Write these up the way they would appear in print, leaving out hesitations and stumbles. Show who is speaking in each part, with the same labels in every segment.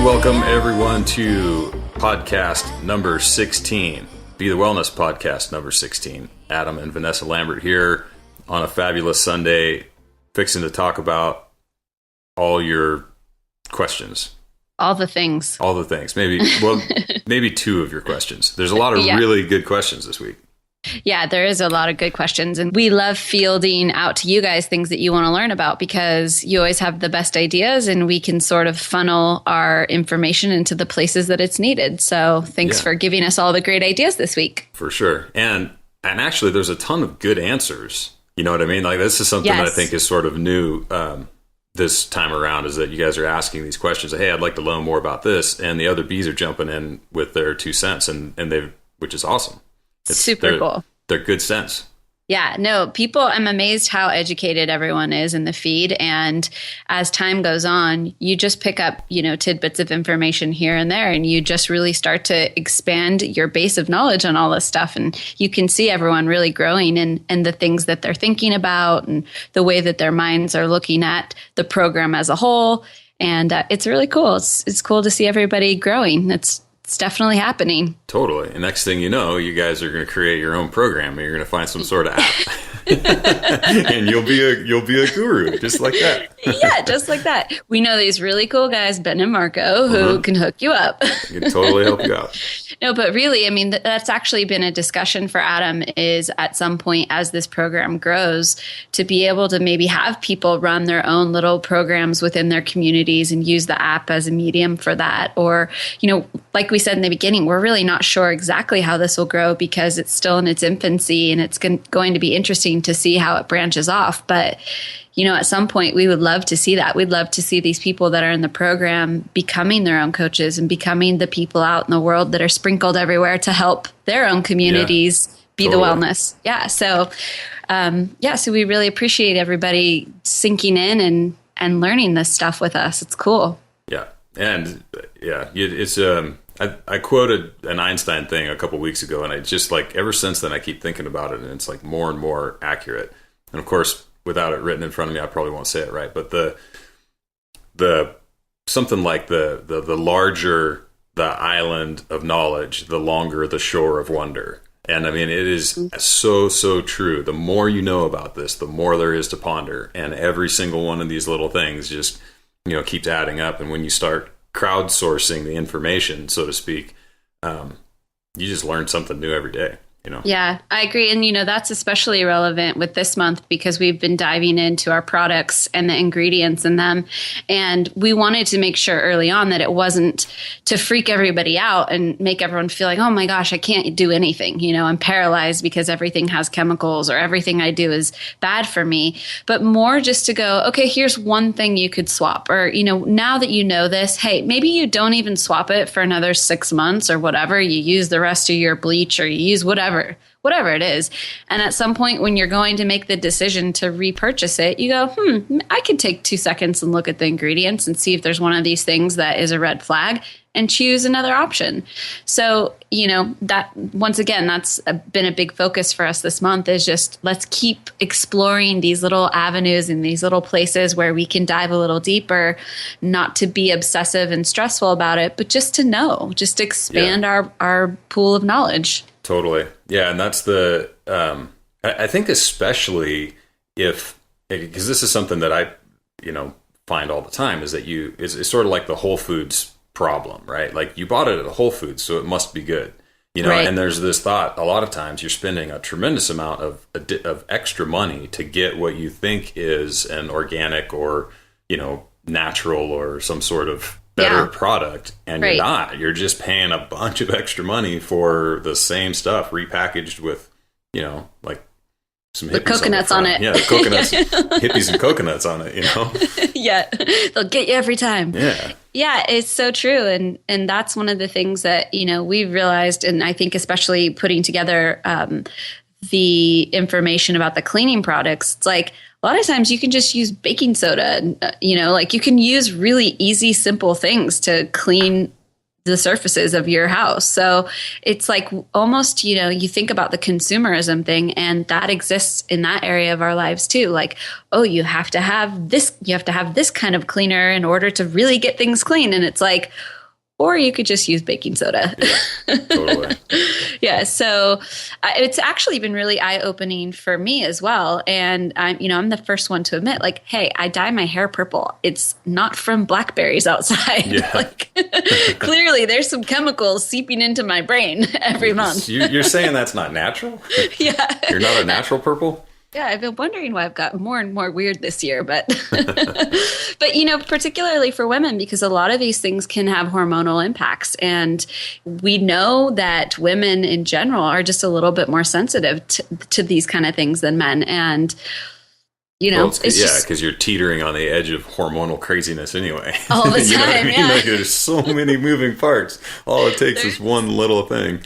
Speaker 1: And welcome everyone to podcast number 16, Beethewellness podcast number 16. Adam and Vanessa Lambert here on a fabulous Sunday, fixing to talk about all your questions.
Speaker 2: All the things. Maybe two of your questions. There's a lot of really good questions this week. Yeah, there is a lot of good questions. And we love fielding out to you guys things that you want to learn about because you always have the best ideas and we can sort of funnel our information into the places that it's needed. So thanks for giving us all the great ideas this week.
Speaker 1: For sure. And actually, there's a ton of good answers. You know what I mean? Like, this is something that I think is sort of new this time around, is that you guys are asking these questions. Hey, I'd like to learn more about this. And the other bees are jumping in with their 2 cents, and they've, which is awesome. It's
Speaker 2: super cool.
Speaker 1: They're good sense.
Speaker 2: Yeah, no, I'm amazed how educated everyone is in the feed. And as time goes on, you just pick up, tidbits of information here and there, and you just really start to expand your base of knowledge on all this stuff. And you can see everyone really growing and the things that they're thinking about and the way that their minds are looking at the program as a whole. And it's really cool. It's cool to see everybody growing. It's definitely happening.
Speaker 1: Totally. And next thing you know, you guys are going to create your own program, and you're going to find some sort of app. And you'll be a guru, just like that.
Speaker 2: Yeah, just like that. We know these really cool guys, Ben and Marco, who can hook you up.
Speaker 1: Can totally help you out.
Speaker 2: No, but really, I mean, that's actually been a discussion for Adam, is at some point as this program grows, to be able to maybe have people run their own little programs within their communities and use the app as a medium for that. Or, like we said in the beginning, we're really not sure exactly how this will grow because it's still in its infancy, and it's going to be interesting to see how it branches off. But at some point, we would love to see that. We'd love to see these people that are in the program becoming their own coaches and becoming the people out in the world that are sprinkled everywhere to help their own communities be the wellness. Yeah. So, so we really appreciate everybody sinking in and learning this stuff with us. It's cool.
Speaker 1: Yeah. And it's, I quoted an Einstein thing a couple weeks ago, and I just ever since then, I keep thinking about it, and it's more and more accurate. And of course, without it written in front of me, I probably won't say it right. But the something like the larger the island of knowledge, the longer the shore of wonder. And I mean, it is so true. The more you know about this, the more there is to ponder. And every single one of these little things just, keeps adding up. And when you start crowdsourcing the information, so to speak, you just learn something new every day.
Speaker 2: Yeah, I agree. And, that's especially relevant with this month because we've been diving into our products and the ingredients in them. And we wanted to make sure early on that it wasn't to freak everybody out and make everyone feel like, oh my gosh, I can't do anything. I'm paralyzed because everything has chemicals or everything I do is bad for me. But more just to go, okay, here's one thing you could swap. Or, now that you know this, hey, maybe you don't even swap it for another 6 months or whatever. You use the rest of your bleach or you use whatever it is. And at some point when you're going to make the decision to repurchase it, you go, I could take 2 seconds and look at the ingredients and see if there's one of these things that is a red flag and choose another option. So, that once again, that's been a big focus for us this month, is just let's keep exploring these little avenues and these little places where we can dive a little deeper, not to be obsessive and stressful about it, but just to know, just expand our pool of knowledge.
Speaker 1: Totally. Yeah. And that's I think especially because this is something that I, find all the time, is that it's sort of like the Whole Foods problem, right? Like, you bought it at a Whole Foods, so it must be good, right. And there's this thought, a lot of times you're spending a tremendous amount of extra money to get what you think is an organic or, natural or some sort of better product, and you're not. You're just paying a bunch of extra money for the same stuff repackaged with, some hippies
Speaker 2: coconuts on it.
Speaker 1: Yeah, the coconuts, hippies and coconuts on it.
Speaker 2: Yeah, they'll get you every time.
Speaker 1: Yeah.
Speaker 2: Yeah, it's so true. And that's one of the things that, we've realized, and I think especially putting together the information about the cleaning products, it's like a lot of times you can just use baking soda, you can use really easy, simple things to clean the surfaces of your house. So it's like almost, you think about the consumerism thing, and that exists in that area of our lives too. Like, oh, you have to have this kind of cleaner in order to really get things clean. And it's like, or you could just use baking soda.
Speaker 1: Yeah, totally.
Speaker 2: Yeah. So it's actually been really eye-opening for me as well. And I'm the first one to admit, like, hey, I dye my hair purple. It's not from blackberries outside.
Speaker 1: Yeah.
Speaker 2: Like, clearly there's some chemicals seeping into my brain every month.
Speaker 1: You're saying that's not natural?
Speaker 2: Yeah.
Speaker 1: You're not a natural purple?
Speaker 2: Yeah, I've been wondering why I've got more and more weird this year, but particularly for women, because a lot of these things can have hormonal impacts. And we know that women in general are just a little bit more sensitive to these kind of things than men. And,
Speaker 1: because you're teetering on the edge of hormonal craziness anyway.
Speaker 2: All the time,
Speaker 1: you know what I mean?
Speaker 2: yeah.
Speaker 1: Like, there's so many moving parts. All it takes is one little thing.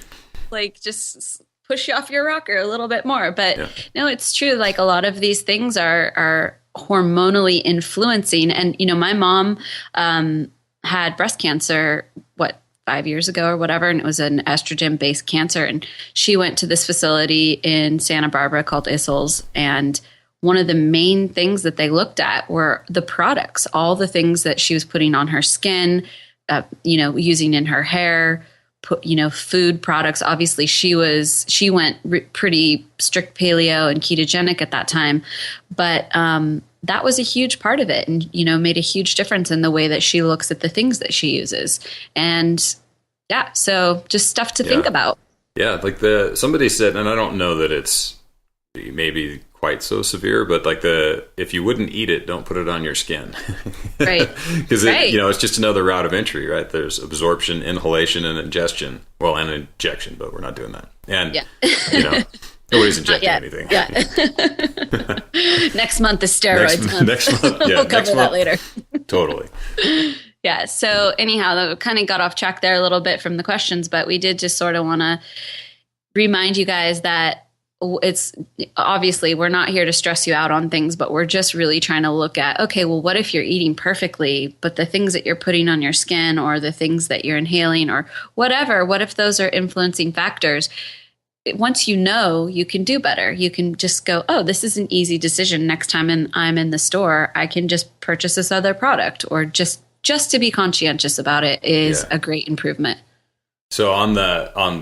Speaker 2: Like, just push you off your rocker a little bit more. But no, it's true. Like, a lot of these things are hormonally influencing. And, my mom had breast cancer, 5 years ago or whatever. And it was an estrogen based cancer. And she went to this facility in Santa Barbara called Isles. And one of the main things that they looked at were the products, all the things that she was putting on her skin, using in her hair, food products. Obviously she went pretty strict paleo and ketogenic at that time, but that was a huge part of it, and made a huge difference in the way that she looks at the things that she uses. And so just stuff to think about.
Speaker 1: Yeah, like somebody said, and I don't know that it's maybe quite so severe, but like if you wouldn't eat it, don't put it on your skin.
Speaker 2: Right.
Speaker 1: Because it's just another route of entry, right? There's absorption, inhalation, and ingestion. Well, and injection, but we're not doing that. And nobody's injecting anything.
Speaker 2: Yeah. Next month is steroids month.
Speaker 1: Next month. Yeah,
Speaker 2: we'll cover that later.
Speaker 1: Totally.
Speaker 2: Yeah. So anyhow, that kind of got off track there a little bit from the questions, but we did just sort of want to remind you guys that it's obviously we're not here to stress you out on things, but we're just really trying to look at, okay, well, what if you're eating perfectly, but the things that you're putting on your skin or the things that you're inhaling or whatever, what if those are influencing factors? Once you can do better. You can just go, oh, this is an easy decision. Next time I'm in the store, I can just purchase this other product, or just to be conscientious about it is a great improvement.
Speaker 1: So on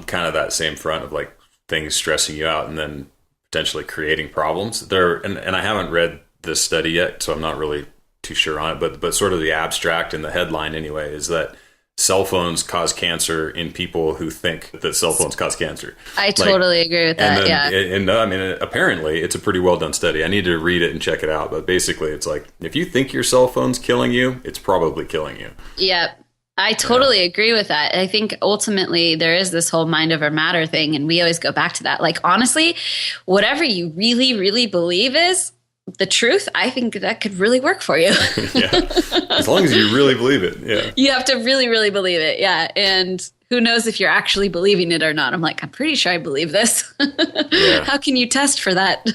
Speaker 1: kind of that same front of like things stressing you out and then potentially creating problems there, and I haven't read this study yet, so I'm not really too sure on it, but sort of the abstract and the headline anyway is that cell phones cause cancer in people who think that cell phones cause cancer.
Speaker 2: I totally agree with that.
Speaker 1: And I mean, apparently it's a pretty well done study. I need to read it and check it out, but basically it's like, if you think your cell phone's killing you, it's probably killing you.
Speaker 2: Yep. I totally agree with that. I think ultimately there is this whole mind over matter thing, and we always go back to that. Like, honestly, whatever you really, really believe is the truth, I think that could really work for you.
Speaker 1: Yeah. As long as you really believe it. Yeah.
Speaker 2: You have to really, really believe it. Yeah. And who knows if you're actually believing it or not. I'm like, I'm pretty sure I believe this.
Speaker 1: Yeah.
Speaker 2: How can you test for that?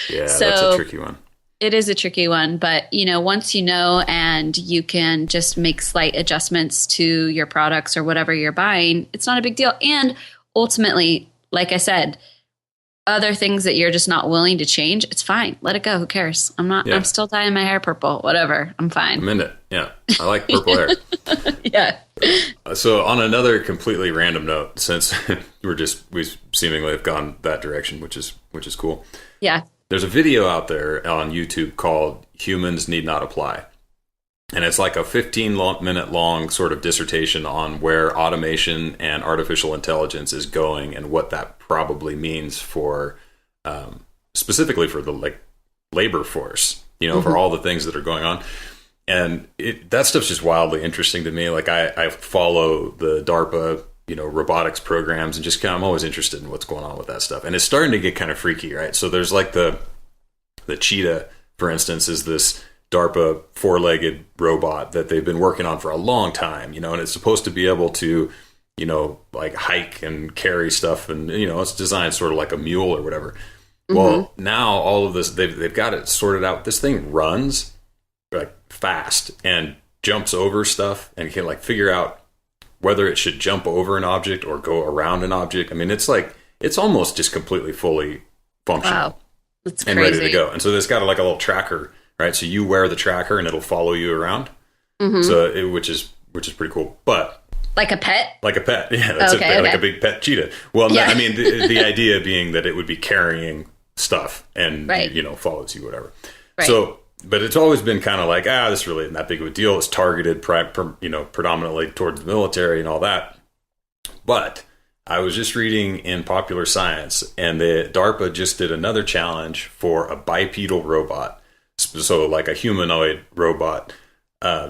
Speaker 1: Yeah, so, that's a tricky one.
Speaker 2: It is a tricky one, but once you know, and you can just make slight adjustments to your products or whatever you're buying, it's not a big deal. And ultimately, like I said, other things that you're just not willing to change, it's fine. Let it go. Who cares? I'm still dyeing my hair purple. Whatever. I'm fine.
Speaker 1: I'm in it. Yeah. I like purple hair.
Speaker 2: Yeah.
Speaker 1: So on another completely random note, since we seemingly have gone that direction, which is cool.
Speaker 2: Yeah.
Speaker 1: There's a video out there on YouTube called Humans Need Not Apply. And it's like a 15-minute long sort of dissertation on where automation and artificial intelligence is going and what that probably means for specifically for the labor force, for all the things that are going on. And that stuff's just wildly interesting to me. Like I follow the DARPA robotics programs and just I'm always interested in what's going on with that stuff. And it's starting to get kind of freaky, right? So there's like the cheetah, for instance, is this DARPA 4-legged robot that they've been working on for a long time, and it's supposed to be able to, like hike and carry stuff. And, it's designed sort of like a mule or whatever. Mm-hmm. Well, now all of this, they've got it sorted out. This thing runs like fast and jumps over stuff and can like figure out whether it should jump over an object or go around an object. I mean, it's almost just completely fully functional.
Speaker 2: Wow. That's
Speaker 1: and
Speaker 2: crazy.
Speaker 1: ready to go. And so it's got like a little tracker, right? So you wear the tracker and it'll follow you around. So which is pretty cool. But
Speaker 2: like a pet?
Speaker 1: Like a pet. Yeah, that's like a big pet cheetah. Well, I mean, the idea being that it would be carrying stuff and, follows you, whatever. Right. So, but it's always been kind of like, this really isn't that big of a deal. It's targeted, predominantly towards the military and all that. But I was just reading in Popular Science, and the DARPA just did another challenge for a bipedal robot. So like a humanoid robot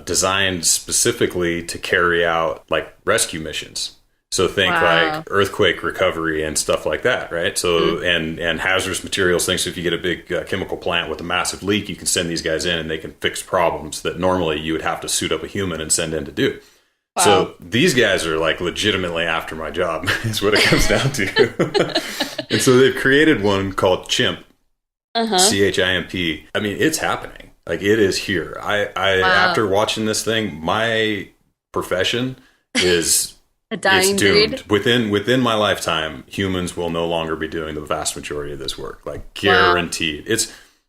Speaker 1: designed specifically to carry out like rescue missions. So think like earthquake recovery and stuff like that, right? So and hazardous materials things. So if you get a big chemical plant with a massive leak, you can send these guys in and they can fix problems that normally you would have to suit up a human and send in to do. Wow. So these guys are like legitimately after my job is what it comes down to. And so they've created one called CHIMP, CHIMP. I mean, it's happening. Like it is here. I after watching this thing, my profession is
Speaker 2: it's
Speaker 1: doomed. Within my lifetime, humans will no longer be doing the vast majority of this work. Like guaranteed. Wow.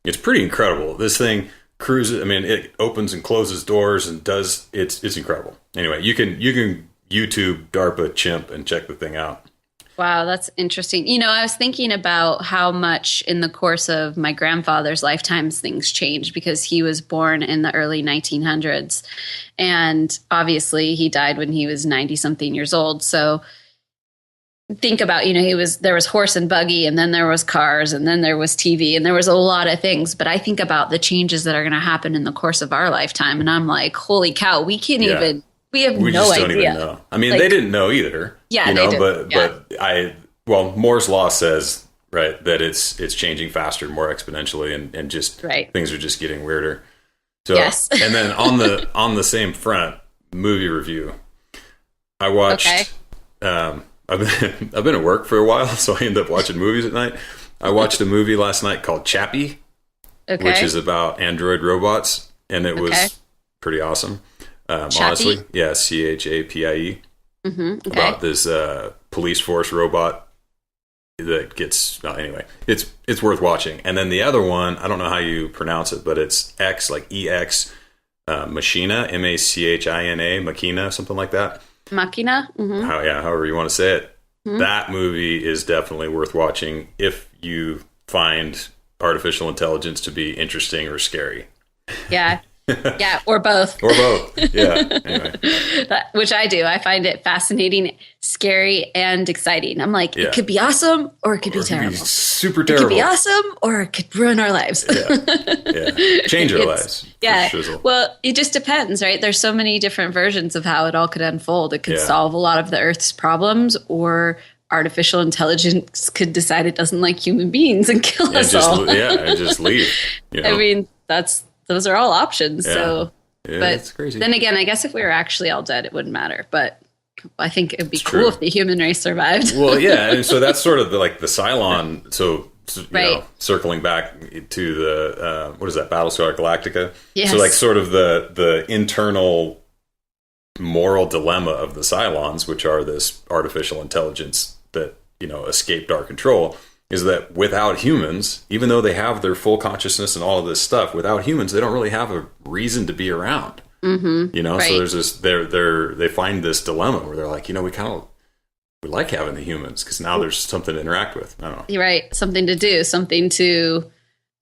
Speaker 1: It's pretty incredible. This thing cruises. I mean, it opens and closes doors and does. It's incredible. Anyway, you can YouTube DARPA CHIMP and check the thing out.
Speaker 2: Wow, that's interesting. I was thinking about how much in the course of my grandfather's lifetimes things changed because he was born in the early 1900s. And obviously he died when he was 90-something years old. So think about, there was horse and buggy, and then there was cars, and then there was TV, and there was a lot of things. But I think about the changes that are going to happen in the course of our lifetime. And I'm like, holy cow, we can't even... We have no idea. We just don't even know.
Speaker 1: I mean, they didn't know either.
Speaker 2: Yeah, they did.
Speaker 1: But Moore's law says, right, that it's changing faster, more exponentially, and just things are just getting weirder. So, yes. And then on the same front, movie review. I watched. I've been at work for a while, so I end up watching movies at night. I watched a movie last night called Chappie, which is about android robots, and it was pretty awesome. Honestly, CHAPIE, about this police force robot that gets. Anyway, it's worth watching. And then the other one, I don't know how you pronounce it, but it's X, like EX, Machina, MACHINA, Machina, something like that.
Speaker 2: Machina. Mm-hmm.
Speaker 1: However you want to say it. Mm-hmm. That movie is definitely worth watching if you find artificial intelligence to be interesting or scary.
Speaker 2: Yeah. Yeah, or both.
Speaker 1: Yeah. Anyway.
Speaker 2: Which I do. I find it fascinating, scary, and exciting. I'm like, it could be awesome or it could be terrible.
Speaker 1: Super terrible.
Speaker 2: It could be awesome or it could ruin our lives.
Speaker 1: Change our lives.
Speaker 2: Yeah. Well, it just depends, right? There's so many different versions of how it all could unfold. It could solve a lot of the Earth's problems, or artificial intelligence could decide it doesn't like human beings and kill us all.
Speaker 1: And just leave.
Speaker 2: I mean, those are all options.
Speaker 1: Yeah.
Speaker 2: So, but
Speaker 1: it's crazy.
Speaker 2: Then again, I guess if we were actually all dead, it wouldn't matter. But I think it'd be cool if the human race survived.
Speaker 1: Well, yeah. And so that's sort of the Cylon. So, circling back to the, what is that? Battlestar Galactica.
Speaker 2: Yes.
Speaker 1: So like sort of the internal moral dilemma of the Cylons, which are this artificial intelligence that, escaped our control, is that without humans, even though they have their full consciousness and all of this stuff, without humans, they don't really have a reason to be around.
Speaker 2: Mm-hmm.
Speaker 1: So there's this, they find this dilemma where they're like, we like having the humans because now there's something to interact with. I don't know.
Speaker 2: You're right. Something to do, something to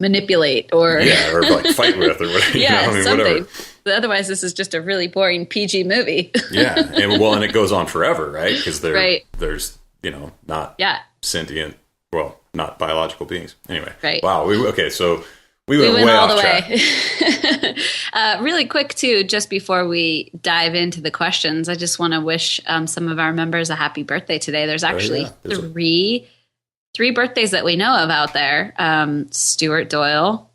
Speaker 2: manipulate or
Speaker 1: like fight with or whatever.
Speaker 2: Something.
Speaker 1: Whatever.
Speaker 2: But otherwise, this is just a really boring PG movie.
Speaker 1: And it goes on forever, right? Because there's not sentient. Well, not biological beings. Anyway.
Speaker 2: Right.
Speaker 1: Wow. So we went way
Speaker 2: all
Speaker 1: off
Speaker 2: the
Speaker 1: track.
Speaker 2: way. Really quick, too, just before we dive into the questions, I just want to wish some of our members a happy birthday today. There's actually three birthdays that we know of out there. Stuart Doyle.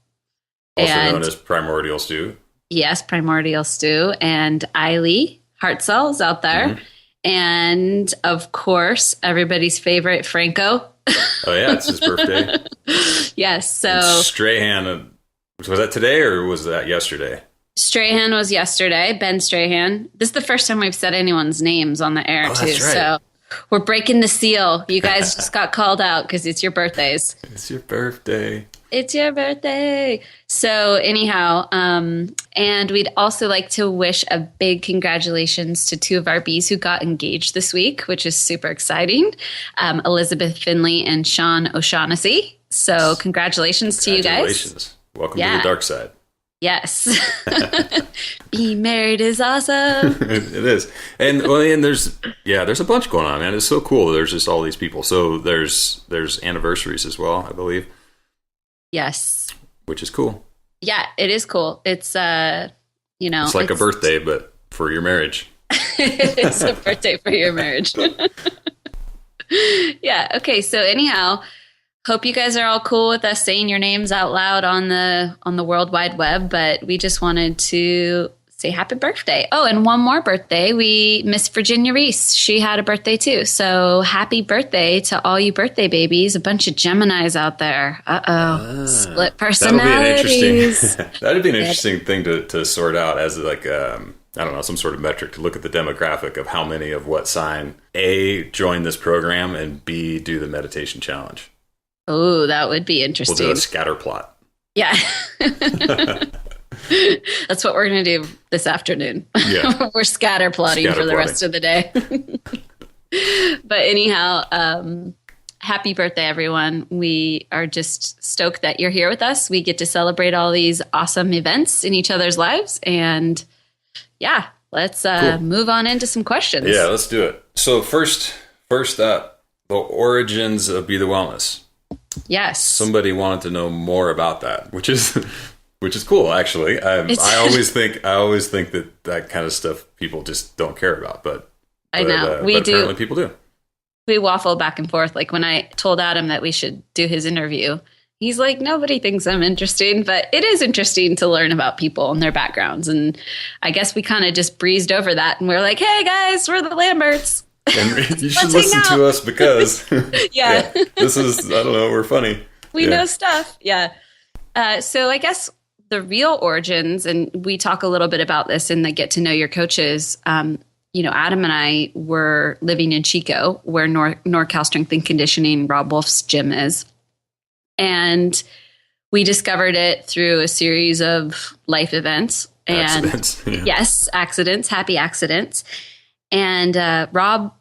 Speaker 1: Also known as Primordial Stew.
Speaker 2: Yes, Primordial Stew. And Eiley Hartzell's out there. Mm-hmm. And, of course, everybody's favorite, Franco.
Speaker 1: Oh, yeah, it's his birthday.
Speaker 2: Yes, so...
Speaker 1: And Strahan, was that today or was that yesterday?
Speaker 2: Strahan was yesterday, Ben Strahan. This is the first time we've said anyone's names on the air, too. Right. So we're breaking the seal. You guys just got called out because it's your birthdays.
Speaker 1: It's your birthday.
Speaker 2: It's your birthday. So anyhow, and we'd also like to wish a big congratulations to two of our bees who got engaged this week, which is super exciting. Elizabeth Finley and Sean O'Shaughnessy. So congratulations to you guys.
Speaker 1: Welcome to the dark side.
Speaker 2: Yes. Being married is awesome.
Speaker 1: It is. And there's a bunch going on, man. It's so cool. There's just all these people. So there's anniversaries as well, I believe.
Speaker 2: Yes.
Speaker 1: Which is cool.
Speaker 2: Yeah, it is cool. It's it's
Speaker 1: like a birthday, but for your marriage.
Speaker 2: It's a birthday for your marriage. Yeah. Okay. So anyhow, hope you guys are all cool with us saying your names out loud on the World Wide Web, but we just wanted to say happy birthday. Oh, and one more birthday. Miss Virginia Reese. She had a birthday too. So happy birthday to all you birthday babies. A bunch of Geminis out there. Split personalities.
Speaker 1: That'd be an interesting thing to sort out as like, I don't know, some sort of metric to look at the demographic of how many of what sign A join this program and B do the meditation challenge.
Speaker 2: Oh, that would be interesting.
Speaker 1: We'll do a scatter plot.
Speaker 2: Yeah. That's what we're going to do this afternoon. Yeah. We're scatter plotting for the rest of the day. But anyhow, happy birthday, everyone. We are just stoked that you're here with us. We get to celebrate all these awesome events in each other's lives. And yeah, let's cool. Move on into some questions.
Speaker 1: Yeah, let's do it. So first up, the origins of Beethewellness.
Speaker 2: Yes.
Speaker 1: Somebody wanted to know more about that, which is cool, actually. I always think that kind of stuff people just don't care about, but
Speaker 2: I know
Speaker 1: we do. Apparently, people do.
Speaker 2: We waffle back and forth. Like when I told Adam that we should do his interview, he's like, "Nobody thinks I'm interesting," but it is interesting to learn about people and their backgrounds. And I guess we kind of just breezed over that, and we're like, "Hey guys, we're the Lamberts."
Speaker 1: And you should listen to us because
Speaker 2: yeah,
Speaker 1: this is, I don't know, we're funny.
Speaker 2: We know stuff. Yeah. So I guess the real origins, and we talk a little bit about this in the Get to Know Your Coaches. Adam and I were living in Chico, where NorCal Strength and Conditioning, Rob Wolf's gym is. And we discovered it through a series of life events. And
Speaker 1: accidents. Yeah.
Speaker 2: Yes, accidents, happy accidents. And Rob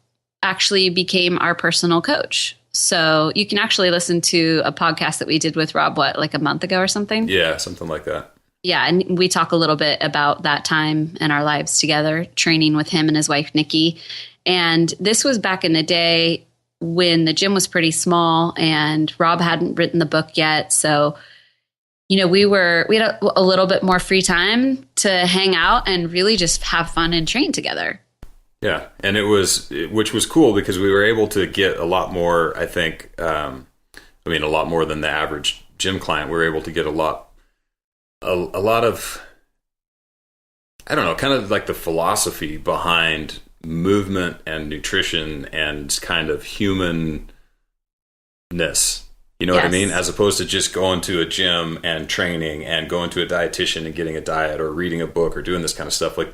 Speaker 2: actually became our personal coach. So you can actually listen to a podcast that we did with Rob, like a month ago or something?
Speaker 1: Yeah, something like that.
Speaker 2: Yeah, and we talk a little bit about that time in our lives together, training with him and his wife, Nikki. And this was back in the day when the gym was pretty small and Rob hadn't written the book yet. So, we had a little bit more free time to hang out and really just have fun and train together.
Speaker 1: Yeah, and which was cool because we were able to get a lot more, I think, a lot more than the average gym client. We were able to get a lot of, I don't know, kind of like the philosophy behind movement and nutrition and kind of humanness. You know what I mean? As opposed to just going to a gym and training and going to a dietitian and getting a diet or reading a book or doing this kind of stuff. Like,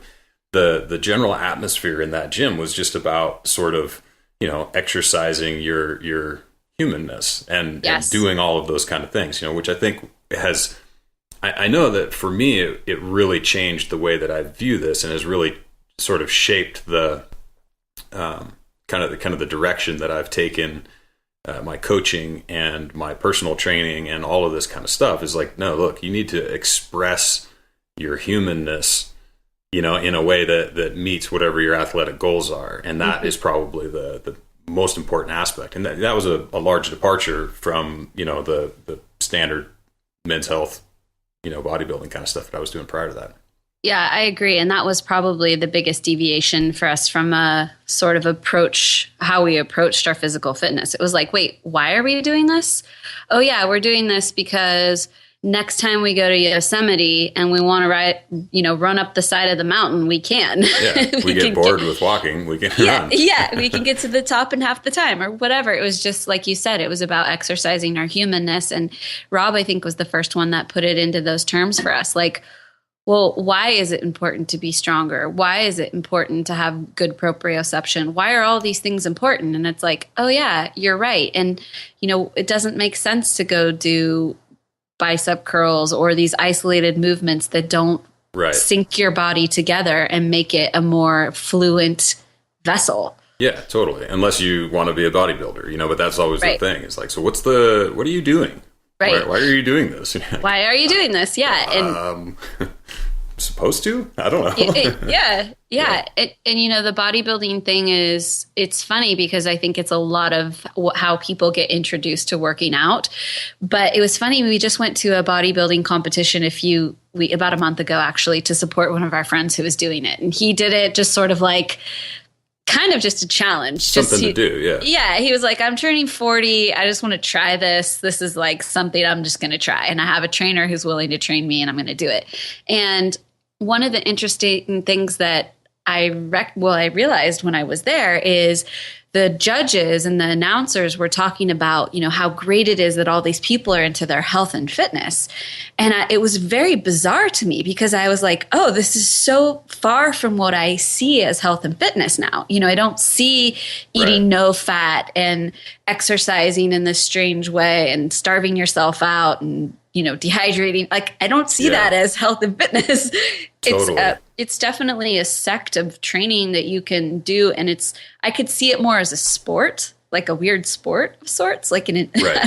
Speaker 1: the general atmosphere in that gym was just about sort of, exercising your humanness and doing all of those kind of things, which I think has, I know that for me, it really changed the way that I view this and has really sort of shaped the kind of the direction that I've taken my coaching and my personal training and all of this kind of stuff is like, no, look, you need to express your humanness in a way that meets whatever your athletic goals are. And that is probably the most important aspect. And that was a large departure from, the standard men's health, bodybuilding kind of stuff that I was doing prior to that.
Speaker 2: Yeah, I agree. And that was probably the biggest deviation for us from a sort of how we approached our physical fitness. It was like, wait, why are we doing this? Oh yeah, we're doing this because next time we go to Yosemite and we want to run up the side of the mountain, we can.
Speaker 1: Yeah, we get bored with walking, we can run.
Speaker 2: Yeah, we can get to the top in half the time or whatever. It was just like you said, it was about exercising our humanness. And Rob, I think, was the first one that put it into those terms for us. Like, well, why is it important to be stronger? Why is it important to have good proprioception? Why are all these things important? And it's like, oh yeah, you're right. And, it doesn't make sense to go do bicep curls or these isolated movements that don't sync your body together and make it a more fluent vessel.
Speaker 1: Yeah, totally. Unless you want to be a bodybuilder, but that's always the thing. It's like, so what are you doing?
Speaker 2: Right.
Speaker 1: Why are you doing this?
Speaker 2: Why are you doing this? Yeah. And
Speaker 1: supposed to? I don't know.
Speaker 2: Yeah. And the bodybuilding thing it's funny because I think it's a lot of how people get introduced to working out. But it was funny. We just went to a bodybuilding competition about a month ago, actually, to support one of our friends who was doing it. And he did it just sort of like, kind of just a challenge.
Speaker 1: Something to do, yeah.
Speaker 2: Yeah, he was like, I'm turning 40. I just want to try this. This is like something I'm just going to try. And I have a trainer who's willing to train me and I'm going to do it. And one of the interesting things that I realized when I was there is the judges and the announcers were talking about, how great it is that all these people are into their health and fitness. And it was very bizarre to me because I was like, oh, this is so far from what I see as health and fitness now. I don't see eating no fat and exercising in this strange way and starving yourself out and, dehydrating. Like, I don't see that as health and fitness.
Speaker 1: Totally.
Speaker 2: It's definitely a sect of training that you can do. And I could see it more as a sport, like a weird sport of sorts, like I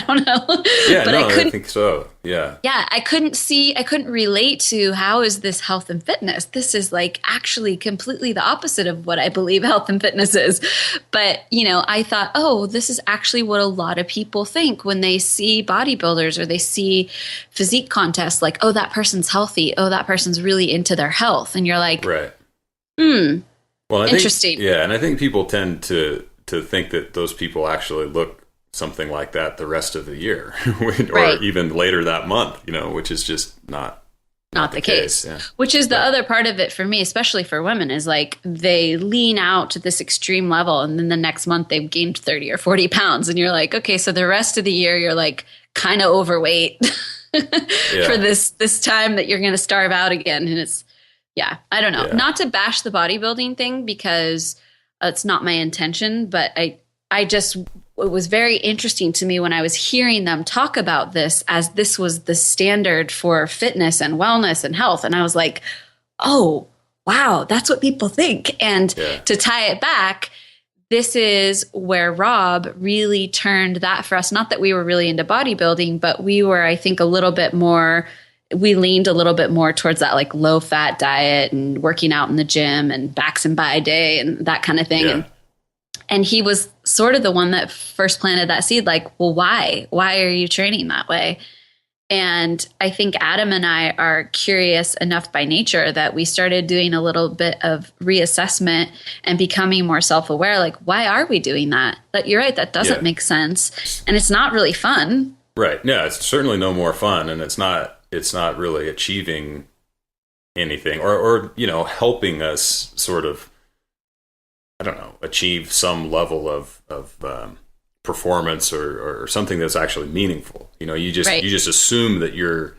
Speaker 2: don't know.
Speaker 1: Yeah, but I think so. Yeah.
Speaker 2: Yeah. I couldn't relate to how is this health and fitness? This is like actually completely the opposite of what I believe health and fitness is. But, I thought, oh, this is actually what a lot of people think when they see bodybuilders or they see physique contests, like, oh, that person's healthy. Oh, that person's really into their health. And you're like,
Speaker 1: well,
Speaker 2: interesting.
Speaker 1: And I think people tend to think that those people actually look something like that the rest of the year or even later that month, which is just not the case. Yeah.
Speaker 2: Which is the other part of it for me, especially for women, is like they lean out to this extreme level and then the next month they've gained 30 or 40 pounds. And you're like, okay, so the rest of the year you're like kind of overweight for this time that you're going to starve out again. And it's, I don't know. Not to bash the bodybuilding thing because it's not my intention, but it was very interesting to me when I was hearing them talk about this as this was the standard for fitness and wellness and health. And I was like, oh, wow, that's what people think. And to tie it back, this is where Rob really turned that for us. Not that we were really into bodybuilding, but we were, I think, we leaned a little bit more towards that like low fat diet and working out in the gym and backs and by day and that kind of thing.
Speaker 1: Yeah.
Speaker 2: And he was sort of the one that first planted that seed, like, well, why are you training that way? And I think Adam and I are curious enough by nature that we started doing a little bit of reassessment and becoming more self-aware. Like, why are we doing that? But you're right. That doesn't make sense. And it's not really fun.
Speaker 1: Right. Yeah. It's certainly no more fun. And it's not really achieving anything or helping us sort of, I don't know, achieve some level of performance or something that's actually meaningful. You just assume that you're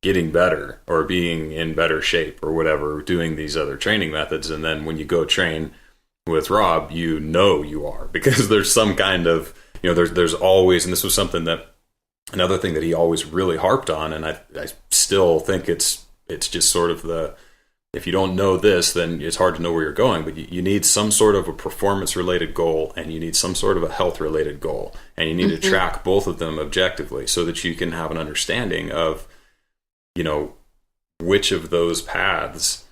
Speaker 1: getting better or being in better shape or whatever, doing these other training methods. And then when you go train with Rob, you are, because there's some kind of, there's always, and this was something that, another thing that he always really harped on, and I still think it's just sort of if you don't know this, then it's hard to know where you're going, but you need some sort of a performance-related goal, and you need some sort of a health-related goal, and you need to track both of them objectively so that you can have an understanding of, which of those paths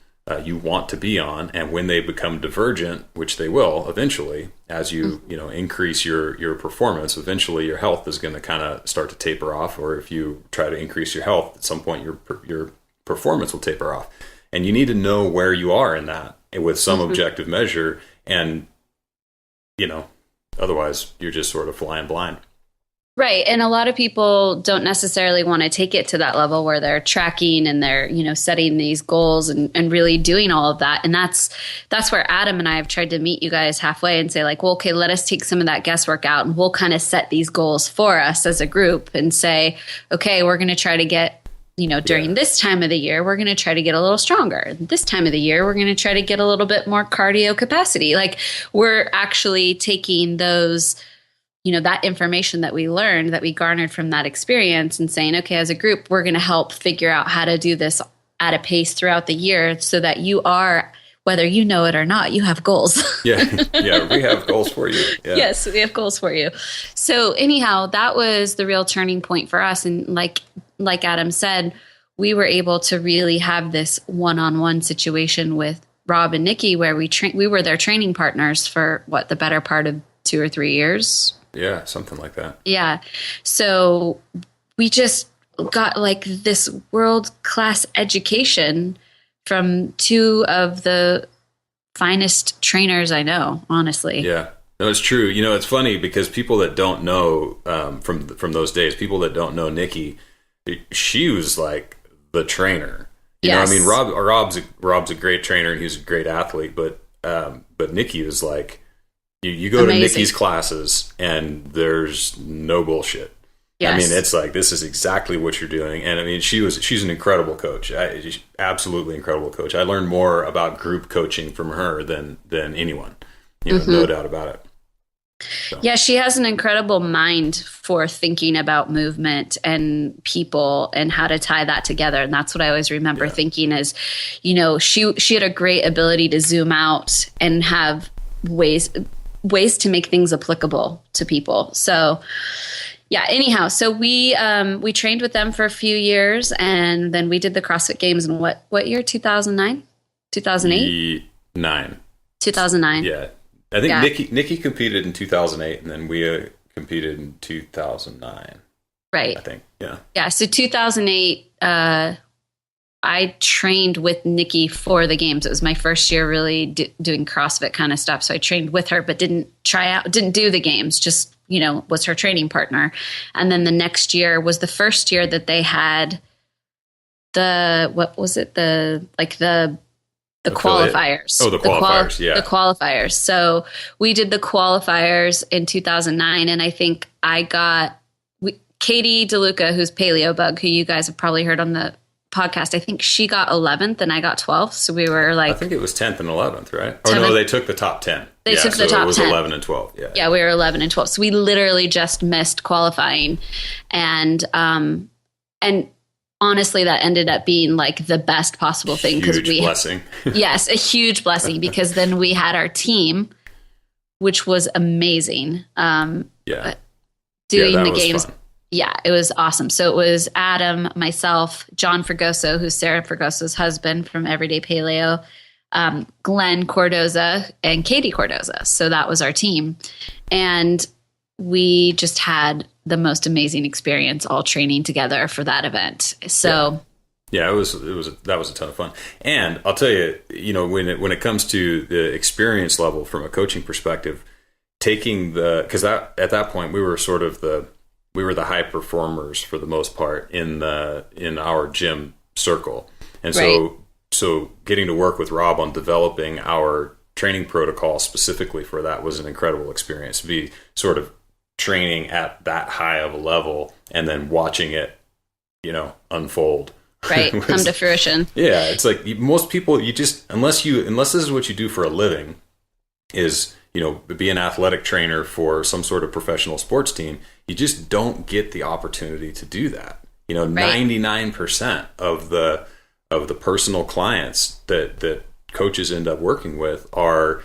Speaker 1: you want to be on, and when they become divergent, which they will eventually, as you increase your performance, eventually your health is going to kind of start to taper off, or if you try to increase your health, at some point your performance will taper off. And you need to know where you are in that with some objective measure. And, otherwise you're just sort of flying blind.
Speaker 2: Right. And a lot of people don't necessarily want to take it to that level where they're tracking and they're, setting these goals and really doing all of that. And that's where Adam and I have tried to meet you guys halfway and say like, well, okay, let us take some of that guesswork out and we'll kind of set these goals for us as a group and say, okay, we're going to try to get during this time of the year, we're going to try to get a little stronger. This time of the year, we're going to try to get a little bit more cardio capacity. Like we're actually taking those, that information that we learned, that we garnered from that experience and saying, okay, as a group, we're going to help figure out how to do this at a pace throughout the year so that you are, whether you know it or not, you have goals.
Speaker 1: Yeah, we have goals for you. Yeah.
Speaker 2: Yes, we have goals for you. So anyhow, that was the real turning point for us. And like Adam said, we were able to really have this one-on-one situation with Rob and Nikki where we were their training partners for the better part of 2 or 3 years.
Speaker 1: Yeah, something like that.
Speaker 2: Yeah. So we just got like this world-class education from 2 of the finest trainers I know, honestly.
Speaker 1: Yeah. No, it's true. It's funny because people that don't know from those days, people that don't know Nikki, she was like the trainer.
Speaker 2: Yes.
Speaker 1: I mean, Rob's a great trainer and he's a great athlete, but Nikki was like, you go
Speaker 2: Amazing.
Speaker 1: to Nikki's classes and there's no bullshit.
Speaker 2: Yes.
Speaker 1: I mean, it's like, this is exactly what you're doing. And I mean, she's an incredible coach. She's absolutely incredible coach. I learned more about group coaching from her than anyone, no doubt about it. So.
Speaker 2: Yeah, she has an incredible mind for thinking about movement and people and how to tie that together. And that's what I always remember thinking is, she had a great ability to zoom out and have ways to make things applicable to people. So yeah, anyhow, so we trained with them for a few years and then we did the CrossFit Games in what year? 2009? 2008? 2009.
Speaker 1: Yeah. I think Nikki competed in 2008 and then we competed in 2009.
Speaker 2: Right.
Speaker 1: I think. Yeah.
Speaker 2: Yeah. So 2008, I trained with Nikki for the games. It was my first year really doing CrossFit kind of stuff. So I trained with her, but didn't do the games, just, was her training partner. And then the next year was the first year that they had the qualifiers.
Speaker 1: Oh, the qualifiers.
Speaker 2: The qualifiers. So we did the qualifiers in 2009. And I think I got Katie DeLuca, who's Paleo Bug, who you guys have probably heard on the podcast. I think she got 11th and I got 12th. So we were like,
Speaker 1: I think it was 10th and 11th, right? Oh no, they took the top 10.
Speaker 2: They took the top 10. It was
Speaker 1: 11 and 12. Yeah.
Speaker 2: Yeah, we were 11 and 12. So we literally just missed qualifying. And honestly, that ended up being like the best possible thing because
Speaker 1: blessing.
Speaker 2: Yes, a huge blessing because then we had our team, which was amazing. Doing the games. Fun. Yeah, it was awesome. So it was Adam, myself, John Fregoso, who's Sarah Fregoso's husband from Everyday Paleo, Glenn Cordoza, and Katie Cordoza. So that was our team. And we just had the most amazing experience all training together for that event. So
Speaker 1: that was a ton of fun. And I'll tell you, when it comes to the experience level from a coaching perspective, because at that point we were sort of we were the high performers for the most part in our gym circle. And so getting to work with Rob on developing our training protocol specifically for that was an incredible experience to be sort of training at that high of a level and then watching it, unfold.
Speaker 2: Right. Come to fruition.
Speaker 1: Yeah. It's like most people, unless this is what you do for a living is, be an athletic trainer for some sort of professional sports team, you just don't get the opportunity to do that. 99% of the personal clients that coaches end up working with are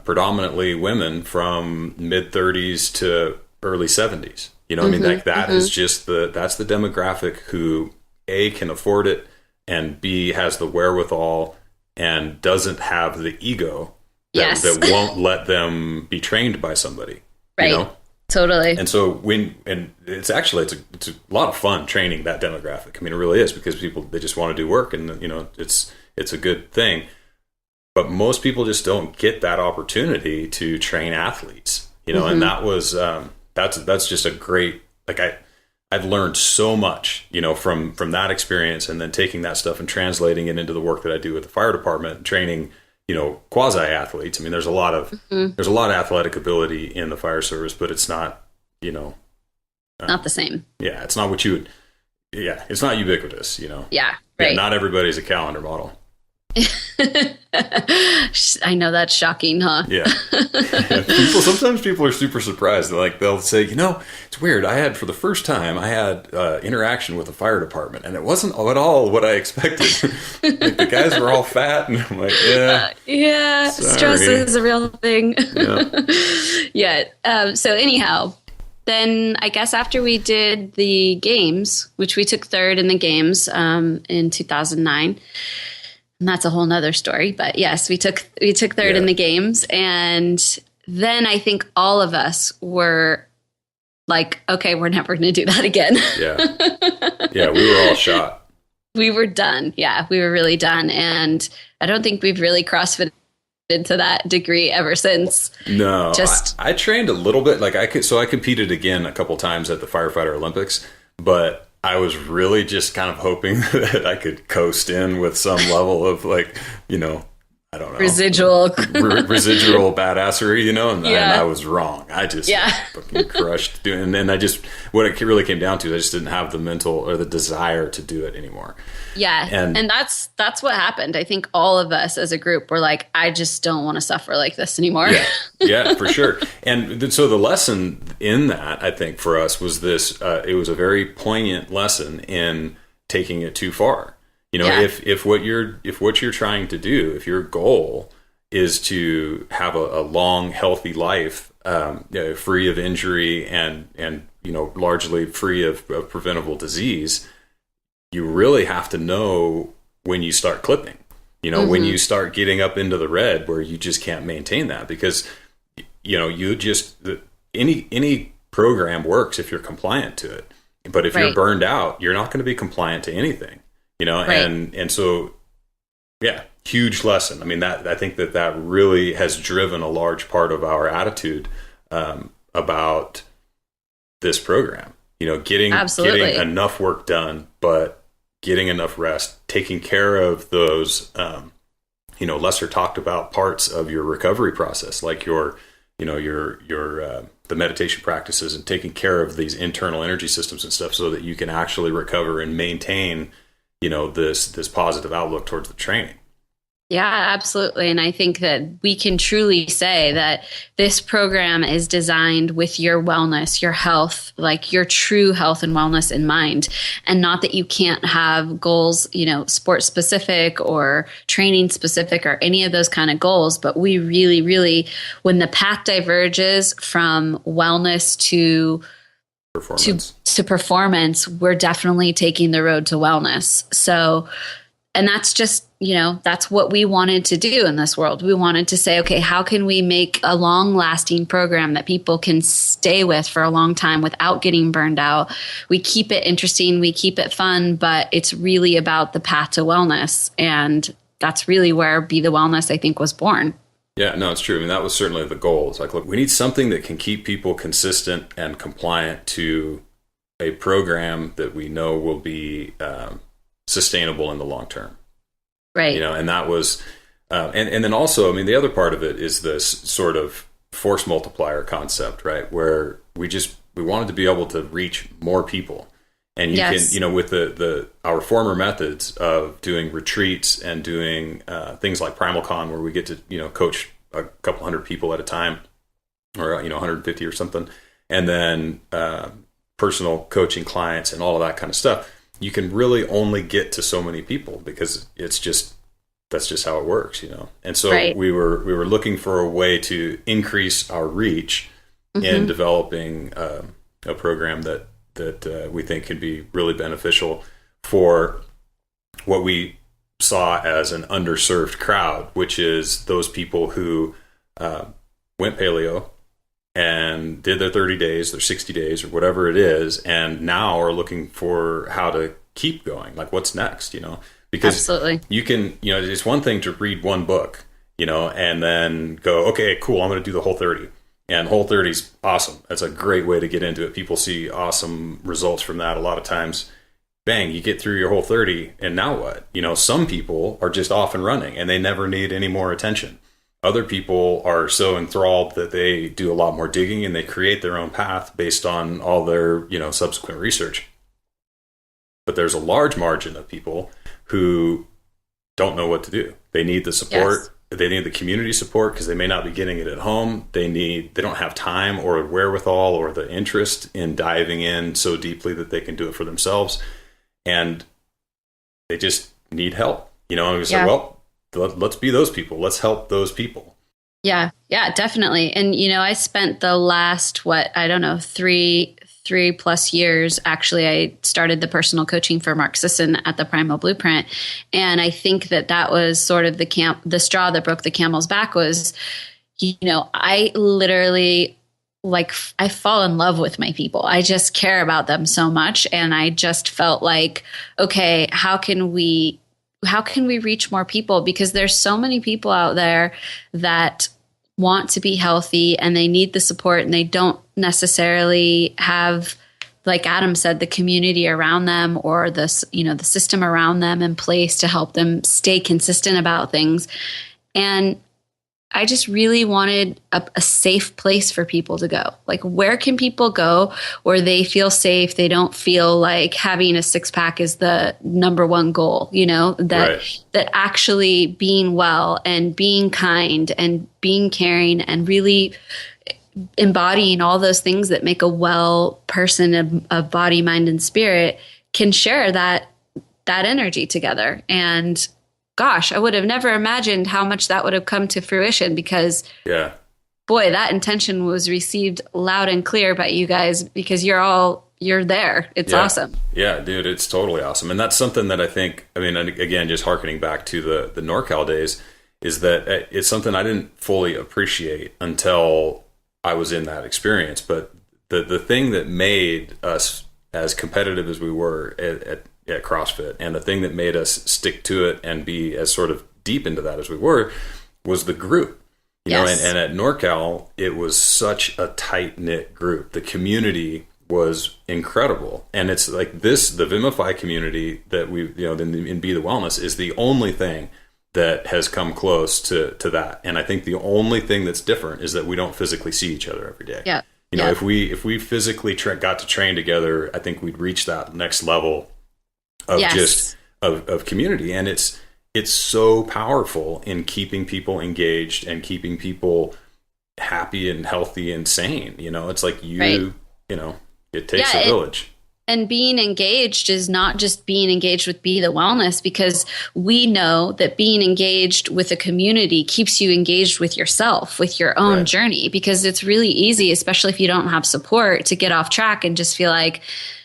Speaker 1: predominantly women from mid 30s to early 70s. I mean, like that is just that's the demographic who A, can afford it, and B, has the wherewithal and doesn't have the ego that won't let them be trained by somebody.
Speaker 2: Right. Totally.
Speaker 1: And so it's a lot of fun training that demographic. I mean, it really is, because they just want to do work and, it's a good thing. But most people just don't get that opportunity to train athletes, and that was, that's just a great, I've learned so much, from that experience, and then taking that stuff and translating it into the work that I do with the fire department and training, quasi athletes. I mean, there's a lot of athletic ability in the fire service, but it's not,
Speaker 2: not the same.
Speaker 1: Yeah. It's not what you would, yeah, it's not ubiquitous, you know.
Speaker 2: Yeah,
Speaker 1: Yeah,
Speaker 2: right.
Speaker 1: not everybody's a calendar model.
Speaker 2: I know that's shocking, huh?
Speaker 1: Yeah. Sometimes people are super surprised. They'll say, it's weird. For the first time, I had interaction with the fire department, and it wasn't at all what I expected. Like, the guys were all fat, and I'm like,
Speaker 2: yeah,
Speaker 1: sorry.
Speaker 2: Stress is a real thing.
Speaker 1: Yeah.
Speaker 2: Yeah. So anyhow, then I guess after we did the games, which we took third in the games in 2009. And that's a whole nother story, but yes, we took third in the games, and then I think all of us were like, okay, we're never going to do that again.
Speaker 1: Yeah, we were all shot.
Speaker 2: We were done. Yeah, we were really done, and I don't think we've really CrossFit to that degree ever since.
Speaker 1: No, I trained a little bit. Like I competed again a couple times at the Firefighter Olympics, but I was really just kind of hoping that I could coast in with some level of I don't know,
Speaker 2: residual
Speaker 1: badassery, and I was wrong. I just fucking crushed doing, and what it really came down to, I just didn't have the mental or the desire to do it anymore.
Speaker 2: Yeah. And that's what happened. I think all of us as a group were like, I just don't want to suffer like this anymore.
Speaker 1: Yeah, for sure. And so the lesson in that, I think for us was this, it was a very poignant lesson in taking it too far. If what you're trying to do, if your goal is to have a long, healthy life, free of injury and largely free of preventable disease, you really have to know when you start clipping, when you start getting up into the red where you just can't maintain that, because, any program works if you're compliant to it. But if you're burned out, you're not going to be compliant to anything, and so, yeah, huge lesson. I mean, I think that really has driven a large part of our attitude about this program, getting enough work done, but getting enough rest, taking care of those, lesser talked about parts of your recovery process, like your the meditation practices, and taking care of these internal energy systems and stuff, so that you can actually recover and maintain, this positive outlook towards the training.
Speaker 2: Yeah, absolutely. And I think that we can truly say that this program is designed with your wellness, your health, like your true health and wellness in mind. And not that you can't have goals, sport specific or training specific or any of those kind of goals. But we really, really, when the path diverges from wellness to performance, we're definitely taking the road to wellness. So, and that's just, that's what we wanted to do in this world. We wanted to say, okay, how can we make a long lasting program that people can stay with for a long time without getting burned out? We keep it interesting, we keep it fun, but it's really about the path to wellness. And that's really where Be the Wellness, I think, was born.
Speaker 1: Yeah, no, it's true. I mean, that was certainly the goal. It's like, look, we need something that can keep people consistent and compliant to a program that we know will be sustainable in the long term.
Speaker 2: Right.
Speaker 1: And that was, and then also, I mean, the other part of it is this sort of force multiplier concept, right? Where we wanted to be able to reach more people. And you can, with our former methods of doing retreats and doing things like PrimalCon, where we get to, coach a couple hundred people at a time, or, 150 or something. And then personal coaching clients and all of that kind of stuff. You can really only get to so many people, because that's just how it works, And so we were looking for a way to increase our reach in developing a program that we think can be really beneficial for what we saw as an underserved crowd, which is those people who went paleo and did their 30 days, their 60 days, or whatever it is, and now are looking for how to keep going. Like, what's next, Because
Speaker 2: Absolutely.
Speaker 1: You can, it's one thing to read one book, and then go, okay, cool, I'm going to do the whole 30. And whole 30 is awesome. That's a great way to get into it. People see awesome results from that. A lot of times, bang, you get through your whole 30, and now what? Some people are just off and running, and they never need any more attention. Other people are so enthralled that they do a lot more digging, and they create their own path based on all their, subsequent research. but there's a large margin of people who don't know what to do. They need the support.
Speaker 2: Yes.
Speaker 1: They need the community support because they may not be getting it at home. They don't have time or wherewithal or the interest in diving in so deeply that they can do it for themselves. And they just need help, and it was like, well, let's be those people. Let's help those people.
Speaker 2: Yeah, definitely. And, I spent the last, 3+ years, actually, I started the personal coaching for Mark Sisson at the Primal Blueprint. And I think that was sort of the straw that broke the camel's back was, I literally, I fall in love with my people. I just care about them so much. And I just felt like, okay, how can we reach more people? Because there's so many people out there that want to be healthy and they need the support, and they don't necessarily have, like Adam said, the community around them or the system around them in place to help them stay consistent about things. And I just really wanted a safe place for people to go. Like, where can people go where they feel safe? They don't feel like having a 6-pack is the number one goal, that actually being well and being kind and being caring and really embodying all those things that make a well person of body, mind, and spirit can share that energy together. And gosh, I would have never imagined how much that would have come to fruition because, boy, that intention was received loud and clear by you guys because you're there. It's awesome.
Speaker 1: Yeah, dude, it's totally awesome. And that's something that I think, again, just hearkening back to the NorCal days, is that it's something I didn't fully appreciate until I was in that experience. But the thing that made us as competitive as we were at CrossFit, and the thing that made us stick to it and be as sort of deep into that as we were, was the group. And at NorCal, it was such a tight-knit group. The community was incredible. And it's like the Vimify community that we, in Beethewellness is the only thing that has come close to that. And I think the only thing that's different is that we don't physically see each other every day.
Speaker 2: Yeah.
Speaker 1: If we physically got to train together, I think we'd reach that next level of community. And it's so powerful in keeping people engaged and keeping people happy and healthy and sane. It's like it takes a village.
Speaker 2: And being engaged is not just being engaged with Beethewellness, because we know that being engaged with a community keeps you engaged with yourself, with your own journey, because it's really easy, especially if you don't have support, to get off track and just feel like,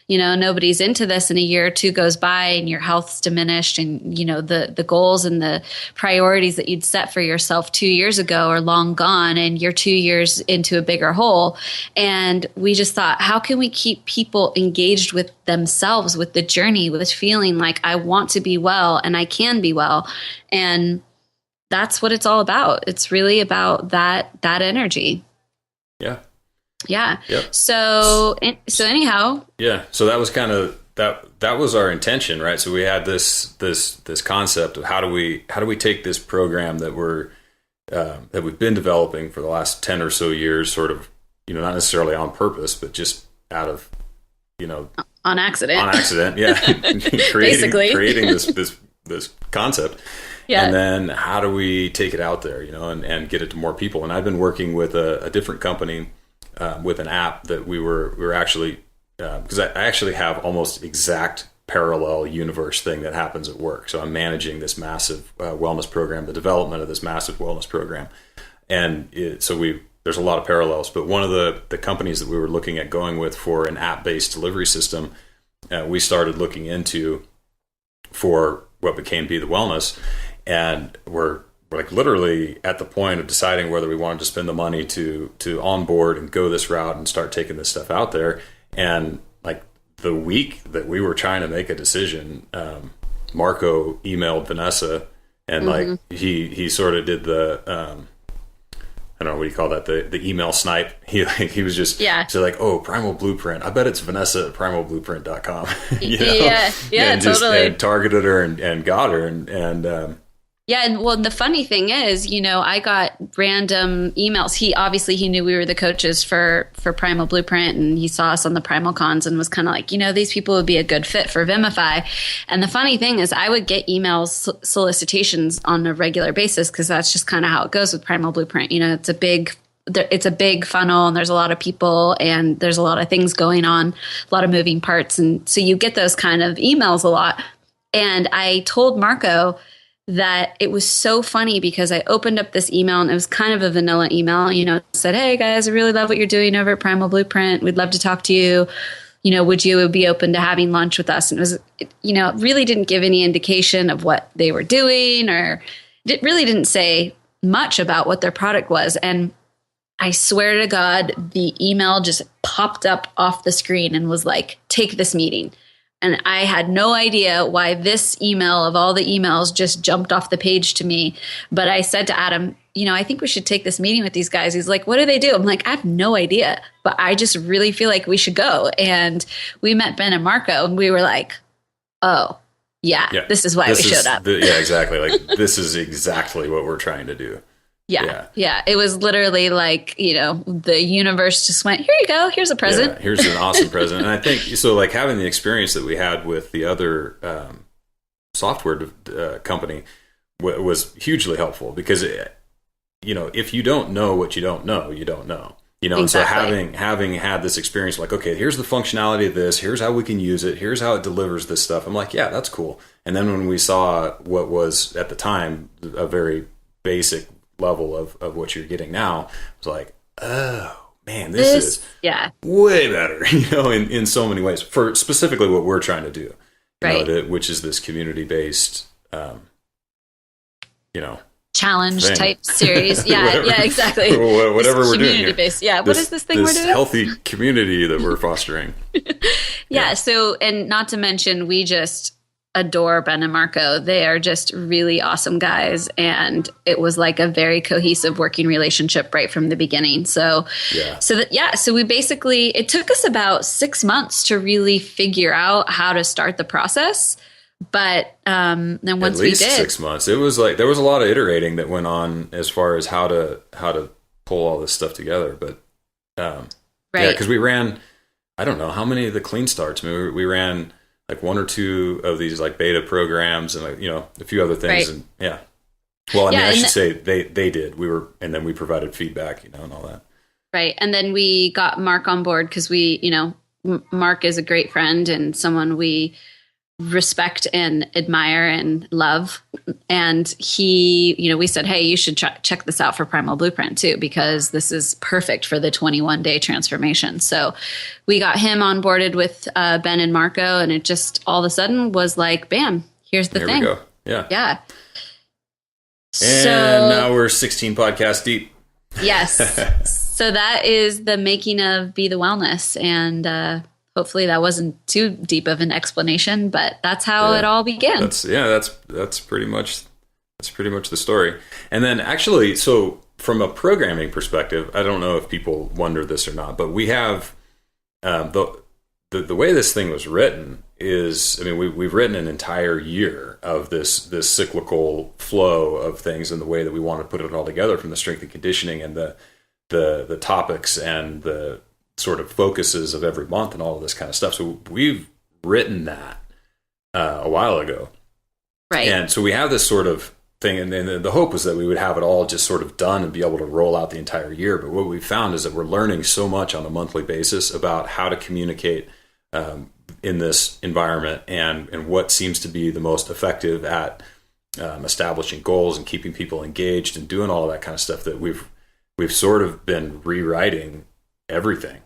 Speaker 2: nobody's into this, and a year or two goes by and your health's diminished, and, the goals and the priorities that you'd set for yourself 2 years ago are long gone, and you're 2 years into a bigger hole. And we just thought, how can we keep people engaged with themselves, with the journey, with feeling like I want to be well and I can be well? And that's what it's all about. It's really about that energy.
Speaker 1: Yeah.
Speaker 2: Yeah.
Speaker 1: Yep.
Speaker 2: So anyhow.
Speaker 1: Yeah. So that was kind of that was our intention, right? So we had this concept of how do we take this program that that we've been developing for the last 10 or so years, sort of, not necessarily on purpose, but just out of,
Speaker 2: on accident.
Speaker 1: Yeah. creating this concept. Yeah. And then how do we take it out there, and get it to more people? And I've been working with a different company, with an app that we were actually, because I actually have almost exact parallel universe thing that happens at work. So I'm managing this massive wellness program, the development of this massive wellness program. And there's a lot of parallels, but one of the companies that we were looking at going with for an app-based delivery system, we started looking into for what became Beethewellness. And we're like literally at the point of deciding whether we wanted to spend the money to onboard and go this route and start taking this stuff out there. And like the week that we were trying to make a decision, Marco emailed Vanessa, and like he sort of did the I don't know, what do you call that? The email snipe. He was just so like, oh, Primal Blueprint. I bet it's Vanessa at primalblueprint.com.
Speaker 2: Yeah,
Speaker 1: and
Speaker 2: totally.
Speaker 1: And targeted her and got her and
Speaker 2: Yeah, and well, the funny thing is, I got random emails. He knew we were the coaches for Primal Blueprint, and he saw us on the Primal Cons and was kind of like, these people would be a good fit for Vimify. And the funny thing is, I would get emails solicitations on a regular basis because that's just kind of how it goes with Primal Blueprint. It's a big funnel, and there's a lot of people, and there's a lot of things going on, a lot of moving parts, and so you get those kind of emails a lot. And I told Marco that it was so funny because I opened up this email and it was kind of a vanilla email, said, "Hey guys, I really love what you're doing over at Primal Blueprint. We'd love to talk to you. Would you be open to having lunch with us?" And it was, it really didn't give any indication of what they were doing, or it really didn't say much about what their product was. And I swear to God, the email just popped up off the screen and was like, "Take this meeting." And I had no idea why this email of all the emails just jumped off the page to me. But I said to Adam, I think we should take this meeting with these guys. He's like, "What do they do?" I'm like, "I have no idea, but I just really feel like we should go." And we met Ben and Marco, and we were like, "Oh, yeah. This is why we showed up."
Speaker 1: Yeah, exactly. Like, this is exactly what we're trying to do.
Speaker 2: Yeah. It was literally like, the universe just went, "Here you go. Here's a present."
Speaker 1: Yeah, here's an awesome present. And I think, so like having the experience that we had with the other software company was hugely helpful because, if you don't know what you don't know, you don't know. And so having had this experience, like, okay, here's the functionality of this, here's how we can use it, here's how it delivers this stuff. I'm like, yeah, that's cool. And then when we saw what was at the time a very basic level of what you're getting now, it's like, oh man, this is way better, in so many ways for specifically what we're trying to do, right? Which is this community-based,
Speaker 2: challenge
Speaker 1: thing.
Speaker 2: Type series. Yeah, exactly.
Speaker 1: Whatever we're doing here.
Speaker 2: Based. Yeah. What is this thing we're doing?
Speaker 1: Healthy community that we're fostering.
Speaker 2: Yeah. So, and not to mention, we just adore Ben and Marco. They are just really awesome guys. And it was like a very cohesive working relationship right from the beginning. So we basically, it took us about 6 months to really figure out how to start the process. But then once we did,
Speaker 1: 6 months, it was like there was a lot of iterating that went on as far as how to pull all this stuff together. But because we ran, I don't know how many of the clean starts. I mean, we ran like 1 or 2 of these like beta programs and a few other things. Right. And well, I mean, I should say they did. And then we provided feedback, and all that.
Speaker 2: Right, and then we got Mark on board because Mark is a great friend and someone we respect and admire and love. And he, we said, "Hey, you should check this out for Primal Blueprint too, because this is perfect for the 21-day transformation." So we got him onboarded with Ben and Marco, and it just all of a sudden was like, bam, here's the thing.
Speaker 1: There we go. Yeah.
Speaker 2: And
Speaker 1: now we're 16 podcasts deep.
Speaker 2: Yes. So that is the making of Beethewellness. And, hopefully that wasn't too deep of an explanation, but that's how it all began.
Speaker 1: That's pretty much the story. And then actually, so from a programming perspective, I don't know if people wonder this or not, but we have the way this thing was written is, I mean, we've written an entire year of this cyclical flow of things and the way that we want to put it all together, from the strength and conditioning and the topics and the sort of focuses of every month and all of this kind of stuff. So we've written that a while ago.
Speaker 2: Right.
Speaker 1: And so we have this sort of thing, and the hope was that we would have it all just sort of done and be able to roll out the entire year. But what we found is that we're learning so much on a monthly basis about how to communicate in this environment and what seems to be the most effective at establishing goals and keeping people engaged and doing all of that kind of stuff, that we've sort of been rewriting everything.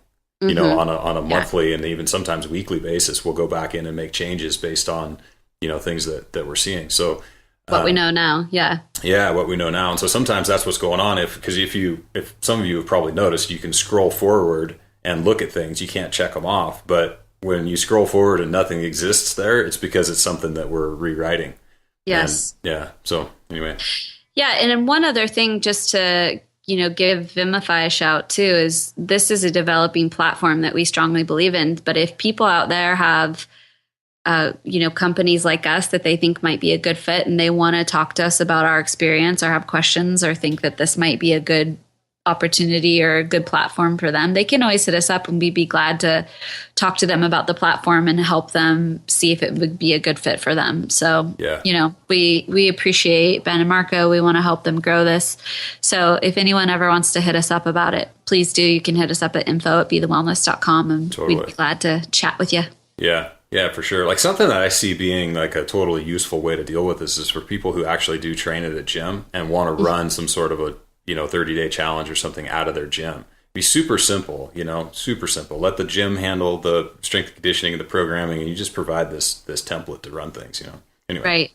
Speaker 1: On a monthly and even sometimes weekly basis. We'll go back in and make changes based on, things that we're seeing. So
Speaker 2: what we know now. Yeah,
Speaker 1: what we know now. And so sometimes that's what's going on. Because if some of you have probably noticed, you can scroll forward and look at things. You can't check them off. But when you scroll forward and nothing exists there, it's because it's something that we're rewriting.
Speaker 2: Yes.
Speaker 1: And, so anyway.
Speaker 2: Yeah. And then one other thing, just to give Vimify a shout too, is this is a developing platform that we strongly believe in. But if people out there have companies like us that they think might be a good fit and they want to talk to us about our experience or have questions or think that this might be a good opportunity or a good platform for them, they can always hit us up and we'd be glad to talk to them about the platform and help them see if it would be a good fit for them. So, we appreciate Ben and Marco. We want to help them grow this. So if anyone ever wants to hit us up about it, please do. You can hit us up at info@beethewellness.com and we'd be glad to chat with you.
Speaker 1: Yeah. Yeah, for sure. Like something that I see being like a totally useful way to deal with this is for people who actually do train at a gym and want to run some sort of a 30-day challenge or something out of their gym. Be super simple, super simple. Let the gym handle the strength and conditioning and the programming, and you just provide this template to run things, Anyway.
Speaker 2: Right.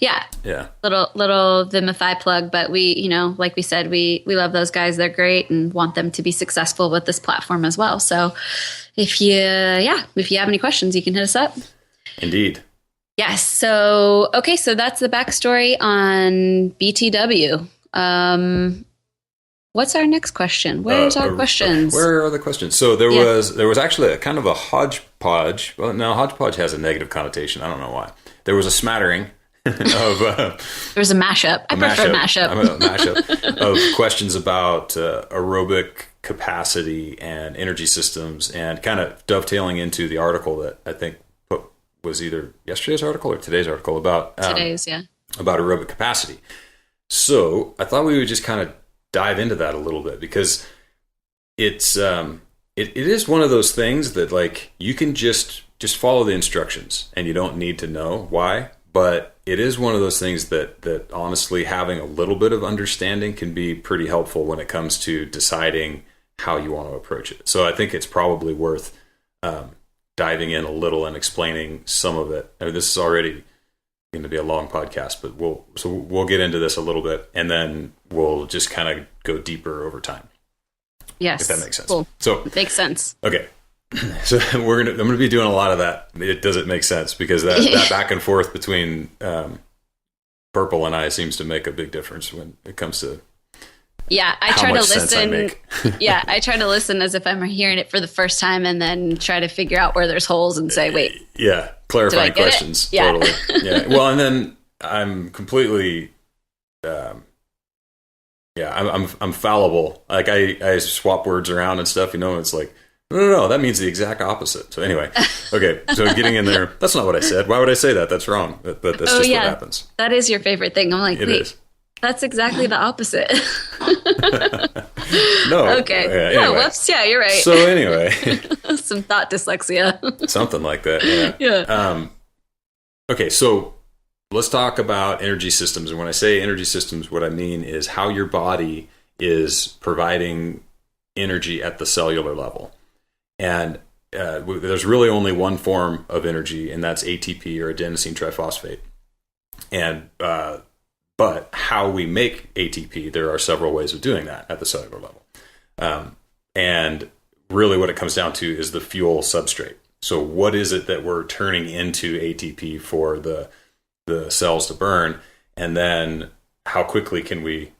Speaker 2: Yeah.
Speaker 1: Yeah.
Speaker 2: Little Vimify plug, but we, like we said, we love those guys. They're great and want them to be successful with this platform as well. So if you have any questions, you can hit us up.
Speaker 1: Indeed.
Speaker 2: Yes. So that's the backstory on BTW. What's our next question? Where's our questions?
Speaker 1: Where are the questions? So there was actually a kind of a hodgepodge. Well, no, hodgepodge has a negative connotation. I don't know why. There was a smattering of. There
Speaker 2: was a mashup. I prefer mashup.
Speaker 1: A mashup of questions about aerobic capacity and energy systems, and kind of dovetailing into the article that I think was either yesterday's article or today's article about about aerobic capacity. So I thought we would just kind of dive into that a little bit, because it's it is one of those things that like you can just follow the instructions and you don't need to know why, but it is one of those things that honestly having a little bit of understanding can be pretty helpful when it comes to deciding how you want to approach it. So I think it's probably worth diving in a little and explaining some of it. I mean, this is already going to be a long podcast, but we'll get into this a little bit and then we'll just kind of go deeper over time.
Speaker 2: Yes.
Speaker 1: If that makes sense.
Speaker 2: Cool.
Speaker 1: So
Speaker 2: it makes sense.
Speaker 1: Okay. So I'm going to be doing a lot of that. Does it make sense? Because that back and forth between Purple and I seems to make a big difference when it comes to
Speaker 2: I try to listen. I try to listen as if I'm hearing it for the first time and then try to figure out where there's holes and say, wait.
Speaker 1: Yeah. Clarifying questions.
Speaker 2: Yeah.
Speaker 1: Totally. Yeah. Well, and then I'm completely, I'm fallible. Like I swap words around and stuff, it's like, no, that means the exact opposite. So anyway, okay. So getting in there, that's not what I said. Why would I say that? That's wrong. But that's just what happens.
Speaker 2: That is your favorite thing. I'm like, wait. That's exactly the opposite.
Speaker 1: No.
Speaker 2: Okay.
Speaker 1: Yeah, anyway.
Speaker 2: Whoops. Yeah, you're right.
Speaker 1: So anyway.
Speaker 2: Some thought dyslexia.
Speaker 1: Something like that. Yeah. Okay. So let's talk about energy systems. And when I say energy systems, what I mean is how your body is providing energy at the cellular level. And there's really only one form of energy, and that's ATP, or adenosine triphosphate. And but how we make ATP, there are several ways of doing that at the cellular level. And really what it comes down to is the fuel substrate. So what is it that we're turning into ATP for the cells to burn? And then how quickly can we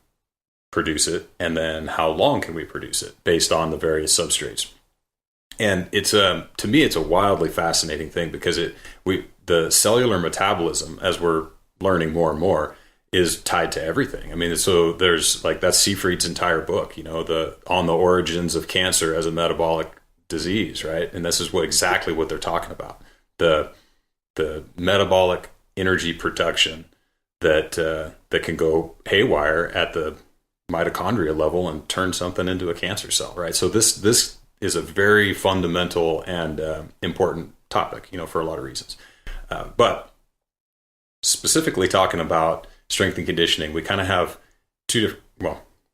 Speaker 1: produce it? And then how long can we produce it based on the various substrates? And it's to me, it's a wildly fascinating thing, because the cellular metabolism, as we're learning more and more, is tied to everything. I mean, so there's like, that's Seyfried's entire book, on the origins of cancer as a metabolic disease, right? And this is exactly what they're talking about. The metabolic energy production that can go haywire at the mitochondria level and turn something into a cancer cell, right? So this is a very fundamental and important topic, for a lot of reasons. But specifically talking about strength and conditioning, we kind of have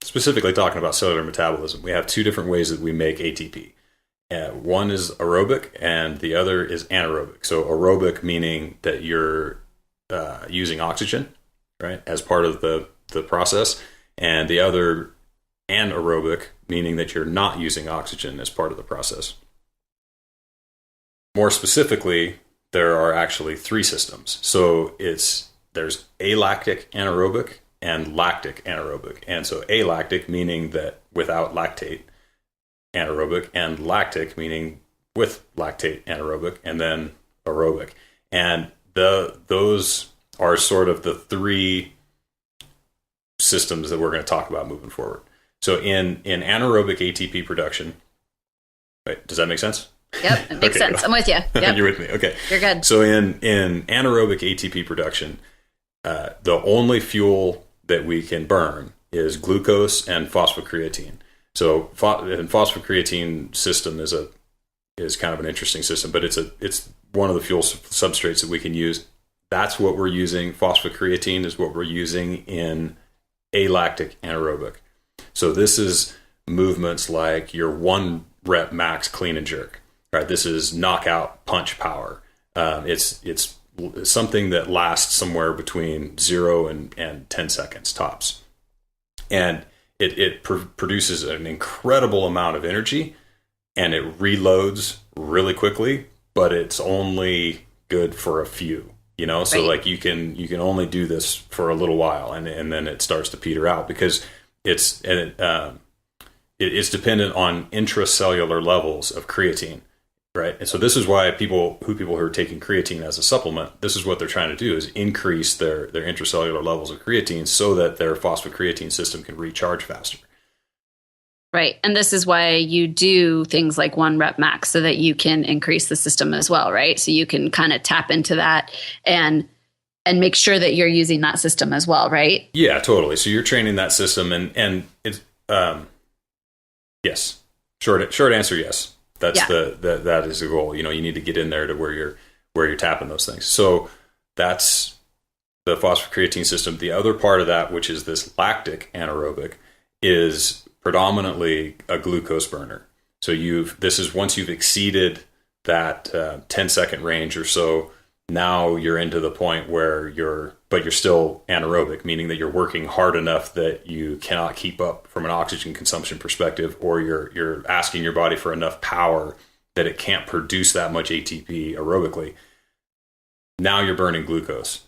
Speaker 1: specifically talking about cellular metabolism, we have two different ways that we make ATP. One is aerobic and the other is anaerobic. So aerobic meaning that you're using oxygen, right, as part of the process, and the other anaerobic meaning that you're not using oxygen as part of the process. More specifically, there are actually three systems. So there's alactic anaerobic and lactic anaerobic. And so alactic meaning that without lactate anaerobic, and lactic meaning with lactate anaerobic, and then aerobic. And those are sort of the three systems that we're going to talk about moving forward. So in anaerobic ATP production, right, does that make sense?
Speaker 2: Yep, it makes sense. I'm with you. Yep.
Speaker 1: You're with me. Okay.
Speaker 2: You're good.
Speaker 1: So in anaerobic ATP production, the only fuel that we can burn is glucose and phosphocreatine. So and phosphocreatine system is kind of an interesting system, but it's one of the fuel substrates that we can use. That's what we're using. Phosphocreatine is what we're using in alactic anaerobic. So this is movements like your 1 rep max clean and jerk. Right, this is knockout punch power. It's something that lasts somewhere between 0 and 10 seconds tops, and it produces an incredible amount of energy, and it reloads really quickly. But it's only good for a few, So
Speaker 2: right.
Speaker 1: like you can only do this for a little while, and then it starts to peter out because it's dependent on intracellular levels of creatine. Right. And so this is why people who are taking creatine as a supplement, this is what they're trying to do, is increase their intracellular levels of creatine so that their phosphocreatine system can recharge faster.
Speaker 2: Right. And this is why you do things like 1 rep max, so that you can increase the system as well. Right. So you can kind of tap into that and make sure that you're using that system as well. Right.
Speaker 1: Yeah, totally. So you're training that system, and it's yes. Short answer, yes. That's that is the goal. You need to get in there to where you're tapping those things. So that's the phosphocreatine system. The other part of that, which is this lactic anaerobic, is predominantly a glucose burner. So this is once you've exceeded that 10-second range or so, now you're into the point where you're still anaerobic, meaning that you're working hard enough that you cannot keep up from an oxygen consumption perspective, or you're asking your body for enough power that it can't produce that much ATP aerobically. Now you're burning glucose.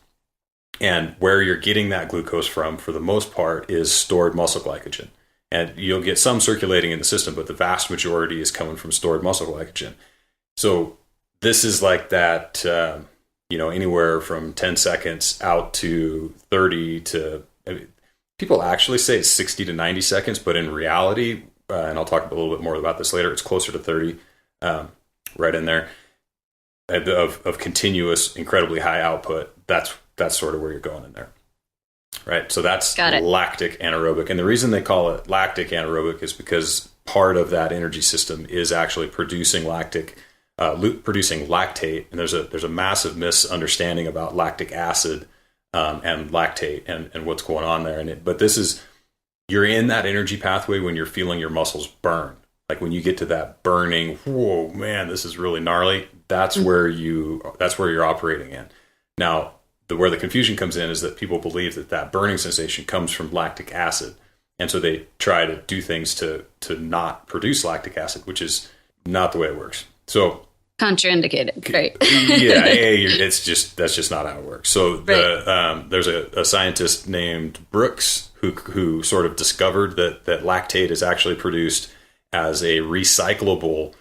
Speaker 1: And where you're getting that glucose from, for the most part, is stored muscle glycogen. And you'll get some circulating in the system, but the vast majority is coming from stored muscle glycogen. So this is like that, anywhere from 10 seconds out to 30 to, people actually say it's 60 to 90 seconds, but in reality, and I'll talk a little bit more about this later, it's closer to 30, right in there, of continuous, incredibly high output. That's sort of where you're going in there. Right. So that's lactic anaerobic. And the reason they call it lactic anaerobic is because part of that energy system is actually producing lactate. And there's a massive misunderstanding about lactic acid and lactate and what's going on there. But you're in that energy pathway when you're feeling your muscles burn. Like when you get to that burning, whoa, man, this is really gnarly. That's where you're operating in. Now, where the confusion comes in is that people believe that burning sensation comes from lactic acid. And so they try to do things to not produce lactic acid, which is not the way it works. So
Speaker 2: contraindicated, right?
Speaker 1: that's just not how it works. So there's a scientist named Brooks who sort of discovered that lactate is actually produced as a recyclable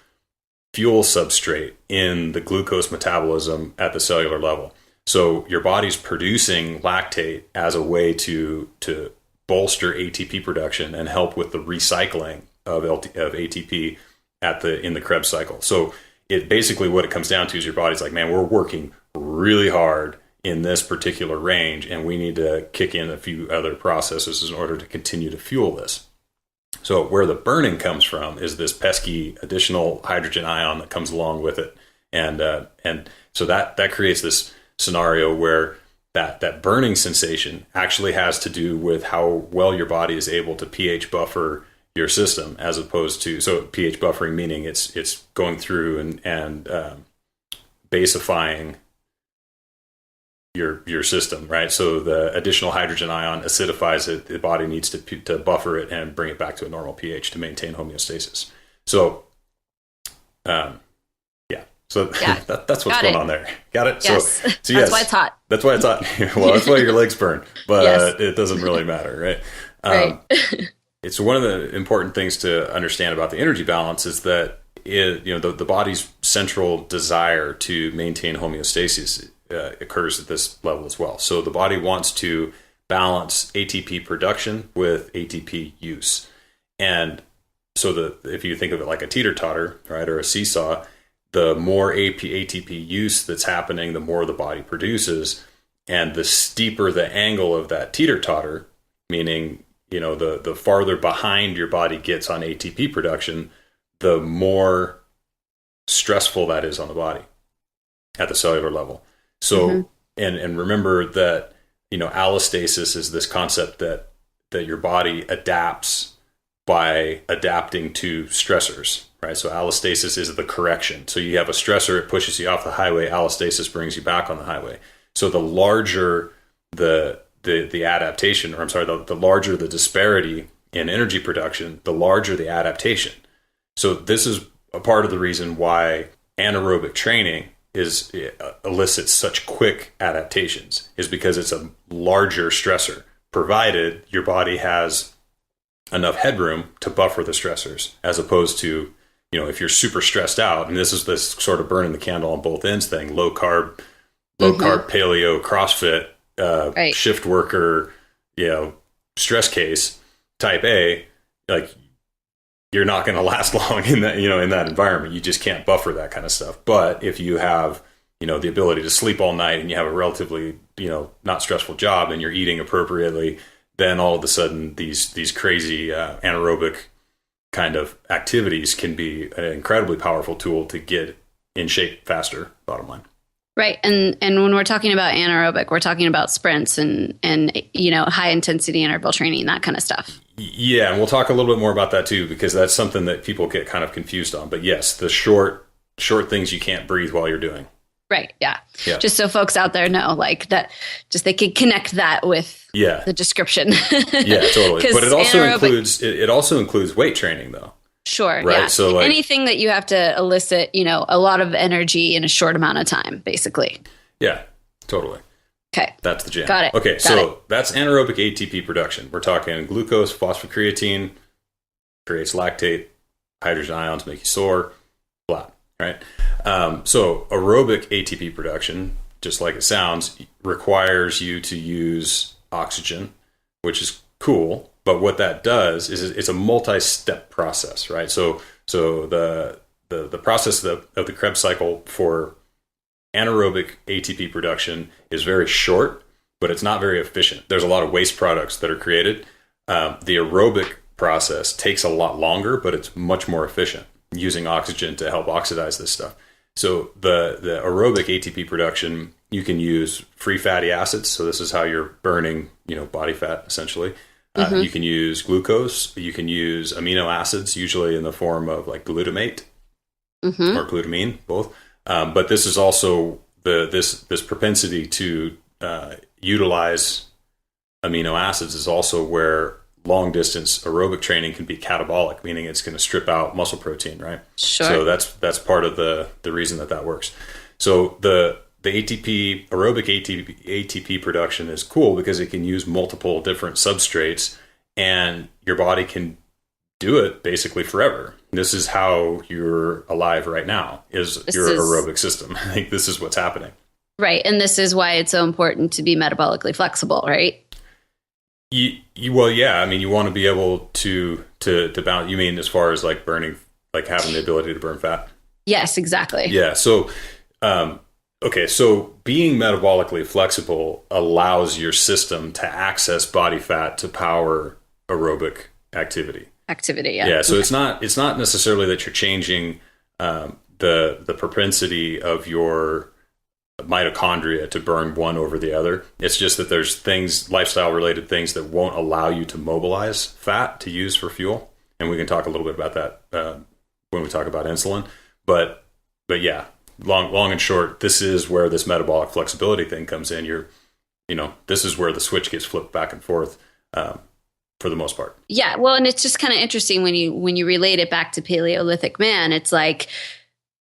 Speaker 1: fuel substrate in the glucose metabolism at the cellular level. So your body's producing lactate as a way to bolster ATP production and help with the recycling of ATP in the Krebs cycle. So it basically, what it comes down to is your body's like, man, we're working really hard in this particular range, and we need to kick in a few other processes in order to continue to fuel this. So where the burning comes from is this pesky additional hydrogen ion that comes along with it, and so that creates this scenario where that burning sensation actually has to do with how well your body is able to pH buffer your system, as opposed to, so pH buffering meaning it's going through and basifying your system, right? So the additional hydrogen ion acidifies it. The body needs to buffer it and bring it back to a normal pH to maintain homeostasis. So, that's what's going on there. Got it?
Speaker 2: Yes.
Speaker 1: So
Speaker 2: yes.
Speaker 1: That's
Speaker 2: why it's hot.
Speaker 1: That's why it's hot. Well, that's why your legs burn, but it doesn't really matter, right?
Speaker 2: Right.
Speaker 1: It's one of the important things to understand about the energy balance is that the body's central desire to maintain homeostasis occurs at this level as well. So the body wants to balance ATP production with ATP use. And so if you think of it like a teeter-totter, right, or a seesaw, the more ATP use that's happening, the more the body produces. And the steeper the angle of that teeter-totter, meaning, the farther behind your body gets on ATP production, the more stressful that is on the body at the cellular level. So, and remember that, allostasis is this concept that your body adapts by adapting to stressors, right? So allostasis is the correction. So you have a stressor, it pushes you off the highway. Allostasis brings you back on the highway. So the larger the adaptation, or I'm sorry, the larger the disparity in energy production, the larger the adaptation. So this is a part of the reason why anaerobic training elicits such quick adaptations, is because it's a larger stressor, provided your body has enough headroom to buffer the stressors, as opposed to, if you're super stressed out, and this is this sort of burning the candle on both ends thing, low carb, paleo, CrossFit, right, shift worker, stress case, type A, like, you're not going to last long in that, in that environment. You just can't buffer that kind of stuff. But if you have, the ability to sleep all night, and you have a relatively, not stressful job, and you're eating appropriately, then all of a sudden these crazy anaerobic kind of activities can be an incredibly powerful tool to get in shape faster, bottom line.
Speaker 2: Right. And when we're talking about anaerobic, we're talking about sprints and high intensity interval training, that kind of stuff.
Speaker 1: Yeah, and we'll talk a little bit more about that too, because that's something that people get kind of confused on. But yes, the short things you can't breathe while you're doing.
Speaker 2: Right. Yeah. Just so folks out there know, like, that, just they can connect that with the description.
Speaker 1: Yeah, totally. But it also includes weight training, though.
Speaker 2: Sure.
Speaker 1: Right.
Speaker 2: Yeah.
Speaker 1: So
Speaker 2: anything that you have to elicit, a lot of energy in a short amount of time, basically.
Speaker 1: Yeah, totally.
Speaker 2: Okay.
Speaker 1: That's the jam.
Speaker 2: Got it.
Speaker 1: Okay. That's anaerobic ATP production. We're talking glucose, phosphocreatine, creates lactate, hydrogen ions make you sore, blah. Right. So aerobic ATP production, just like it sounds, requires you to use oxygen, which is cool. But what that does is it's a multi-step process, right? So the process of the Krebs cycle for anaerobic ATP production is very short, but it's not very efficient. There's a lot of waste products that are created. The aerobic process takes a lot longer, but it's much more efficient, using oxygen to help oxidize this stuff. So the aerobic ATP production, you can use free fatty acids. So this is how you're burning, body fat, essentially. You can use glucose. You can use amino acids, usually in the form of like glutamate or glutamine, both. But this is also this propensity to utilize amino acids is also where long distance aerobic training can be catabolic, meaning it's going to strip out muscle protein, right?
Speaker 2: Sure.
Speaker 1: So that's part of the reason that works. So the ATP, aerobic ATP production is cool because it can use multiple different substrates, and your body can do it basically forever. This is how you're alive right now, is your aerobic system. I think this is what's happening.
Speaker 2: Right. And this is why it's so important to be metabolically flexible, right?
Speaker 1: Well, yeah. I mean, you want to be able to balance. You mean as far as like burning, like having the ability to burn fat?
Speaker 2: Yes, exactly.
Speaker 1: Yeah. So, okay. So being metabolically flexible allows your system to access body fat to power aerobic activity.
Speaker 2: Yeah.
Speaker 1: Yeah. So it's not necessarily that you're changing the propensity of your mitochondria to burn one over the other. It's just that there's things, lifestyle related things, that won't allow you to mobilize fat to use for fuel. And we can talk a little bit about that when we talk about insulin. But yeah, long and short, this is where this metabolic flexibility thing comes in. This is where the switch gets flipped back and forth for the most part.
Speaker 2: Yeah. Well, and it's just kind of interesting when you relate it back to Paleolithic man. It's like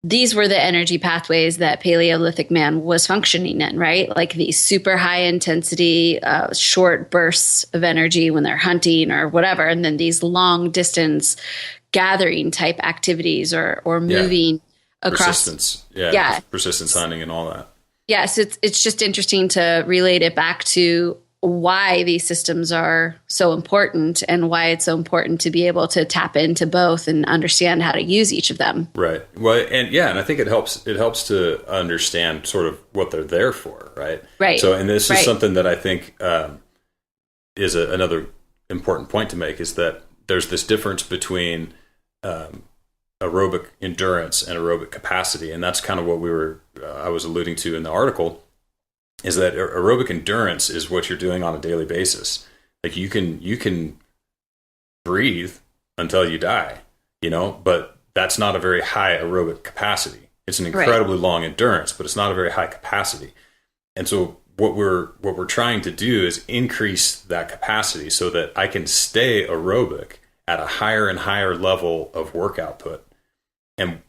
Speaker 2: these were the energy pathways that Paleolithic man was functioning in, right? Like these super high intensity, short bursts of energy when they're hunting or whatever. And then these long distance gathering type activities or moving across.
Speaker 1: Persistence. Yeah. Persistence hunting and all that.
Speaker 2: Yes. It's just interesting to relate it back to why these systems are so important and why it's so important to be able to tap into both and understand how to use each of them.
Speaker 1: Right. Well, and I think it helps to understand sort of what they're there for. Right.
Speaker 2: Right.
Speaker 1: So, and this is something that I think is another important point to make, is that there's this difference between aerobic endurance and aerobic capacity. And that's kind of what I was alluding to in the article, is that aerobic endurance is what you're doing on a daily basis. Like you can breathe until you die, but that's not a very high aerobic capacity. It's an incredibly long endurance, but it's not a very high capacity. And so what we're trying to do is increase that capacity so that I can stay aerobic at a higher and higher level of work output. And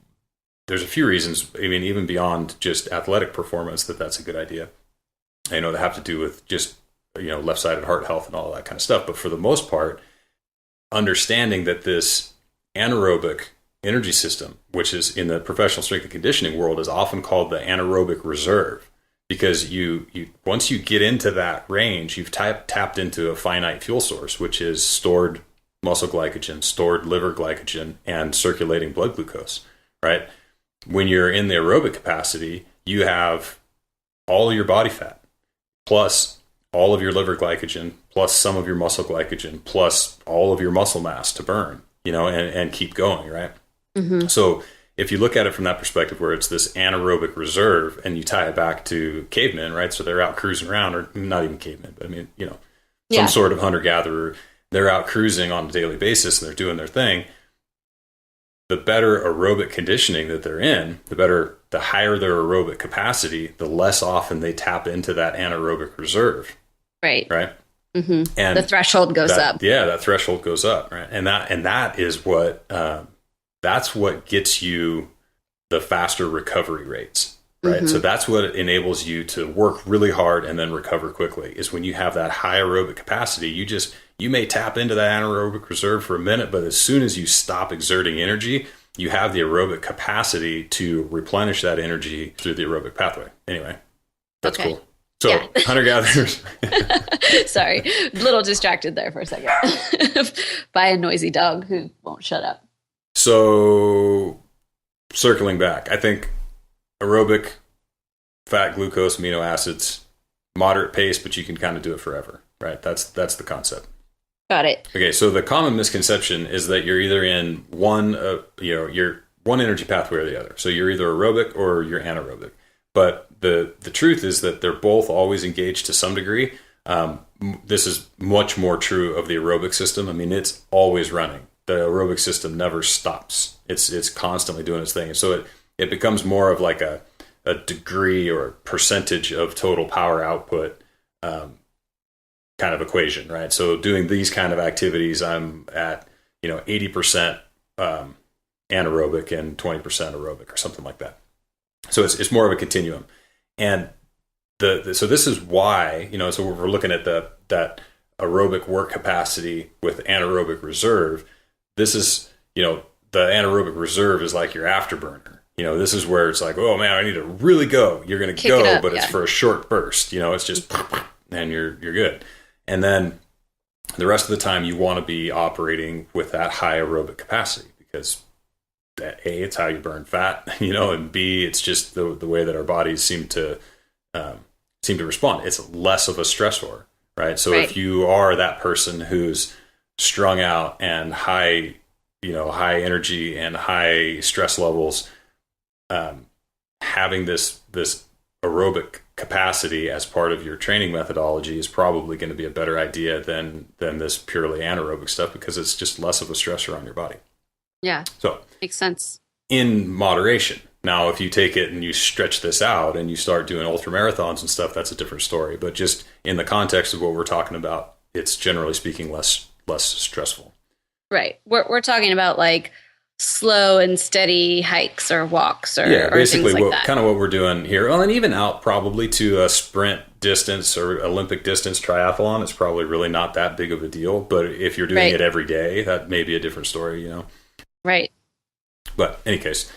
Speaker 1: there's a few reasons, I mean, even beyond just athletic performance, that's a good idea. They have to do with just, left-sided heart health and all that kind of stuff. But for the most part, understanding that this anaerobic energy system, which is in the professional strength and conditioning world, is often called the anaerobic reserve, because you once you get into that range, you've tapped into a finite fuel source, which is stored muscle glycogen, stored liver glycogen, and circulating blood glucose, right? When you're in the aerobic capacity, you have all your body fat, plus all of your liver glycogen, plus some of your muscle glycogen, plus all of your muscle mass to burn, and keep going, right? Mm-hmm. So if you look at it from that perspective, where it's this anaerobic reserve, and you tie it back to cavemen, right? So they're out cruising around, or not even cavemen, but I mean, some sort of hunter-gatherer. They're out cruising on a daily basis, and they're doing their thing. The better aerobic conditioning that they're in, the higher their aerobic capacity, the less often they tap into that anaerobic reserve. Right. Right.
Speaker 2: Mm-hmm. And the threshold goes up.
Speaker 1: Yeah, that threshold goes up. Right. And that is what that's what gets you the faster recovery rates. Right. Mm-hmm. So that's what enables you to work really hard and then recover quickly, is when you have that high aerobic capacity. You may tap into that anaerobic reserve for a minute, but as soon as you stop exerting energy, you have the aerobic capacity to replenish that energy through the aerobic pathway. Anyway, that's cool. So hunter-gatherers.
Speaker 2: Sorry, a little distracted there for a second by a noisy dog who won't shut up.
Speaker 1: So circling back, I think aerobic, fat, glucose, amino acids, moderate pace, but you can kind of do it forever, right? That's the concept.
Speaker 2: Got it.
Speaker 1: Okay, so the common misconception is that you're either in you're one energy pathway or the other. So you're either aerobic or you're anaerobic. But the truth is that they're both always engaged to some degree. This is much more true of the aerobic system. I mean, it's always running. The aerobic system never stops. It's constantly doing its thing. And so it becomes more of like a degree or percentage of total power output kind of equation, right? So doing these kind of activities, I'm at 80% anaerobic and 20% aerobic or something like that. So it's more of a continuum. And so this is why, so we're looking at that aerobic work capacity with anaerobic reserve. This is, the anaerobic reserve is like your afterburner. This is where it's like, oh man, I need to really go. You're going to go, but it's for a short burst. It's just, and you're good. And then the rest of the time you want to be operating with that high aerobic capacity, because that A, it's how you burn fat, and B, it's just the way that our bodies seem to respond. It's less of a stressor, right? So if you are that person who's strung out and high energy and high stress levels, having this aerobic capacity as part of your training methodology is probably going to be a better idea than this purely anaerobic stuff, because it's just less of a stressor on your body.
Speaker 2: Yeah.
Speaker 1: So
Speaker 2: makes sense.
Speaker 1: In moderation. Now, if you take it and you stretch this out and you start doing ultra marathons and stuff, that's a different story. But just in the context of what we're talking about, it's generally speaking less stressful.
Speaker 2: Right. We're talking about like slow and steady hikes or walks or,
Speaker 1: Yeah,
Speaker 2: or
Speaker 1: basically
Speaker 2: things like that.
Speaker 1: kind of what we're doing here. Well, and even out probably to a sprint distance or Olympic distance triathlon, it's probably really not that big of a deal. But if you're doing it every day, that may be a different story, you know?
Speaker 2: Right.
Speaker 1: But in any case,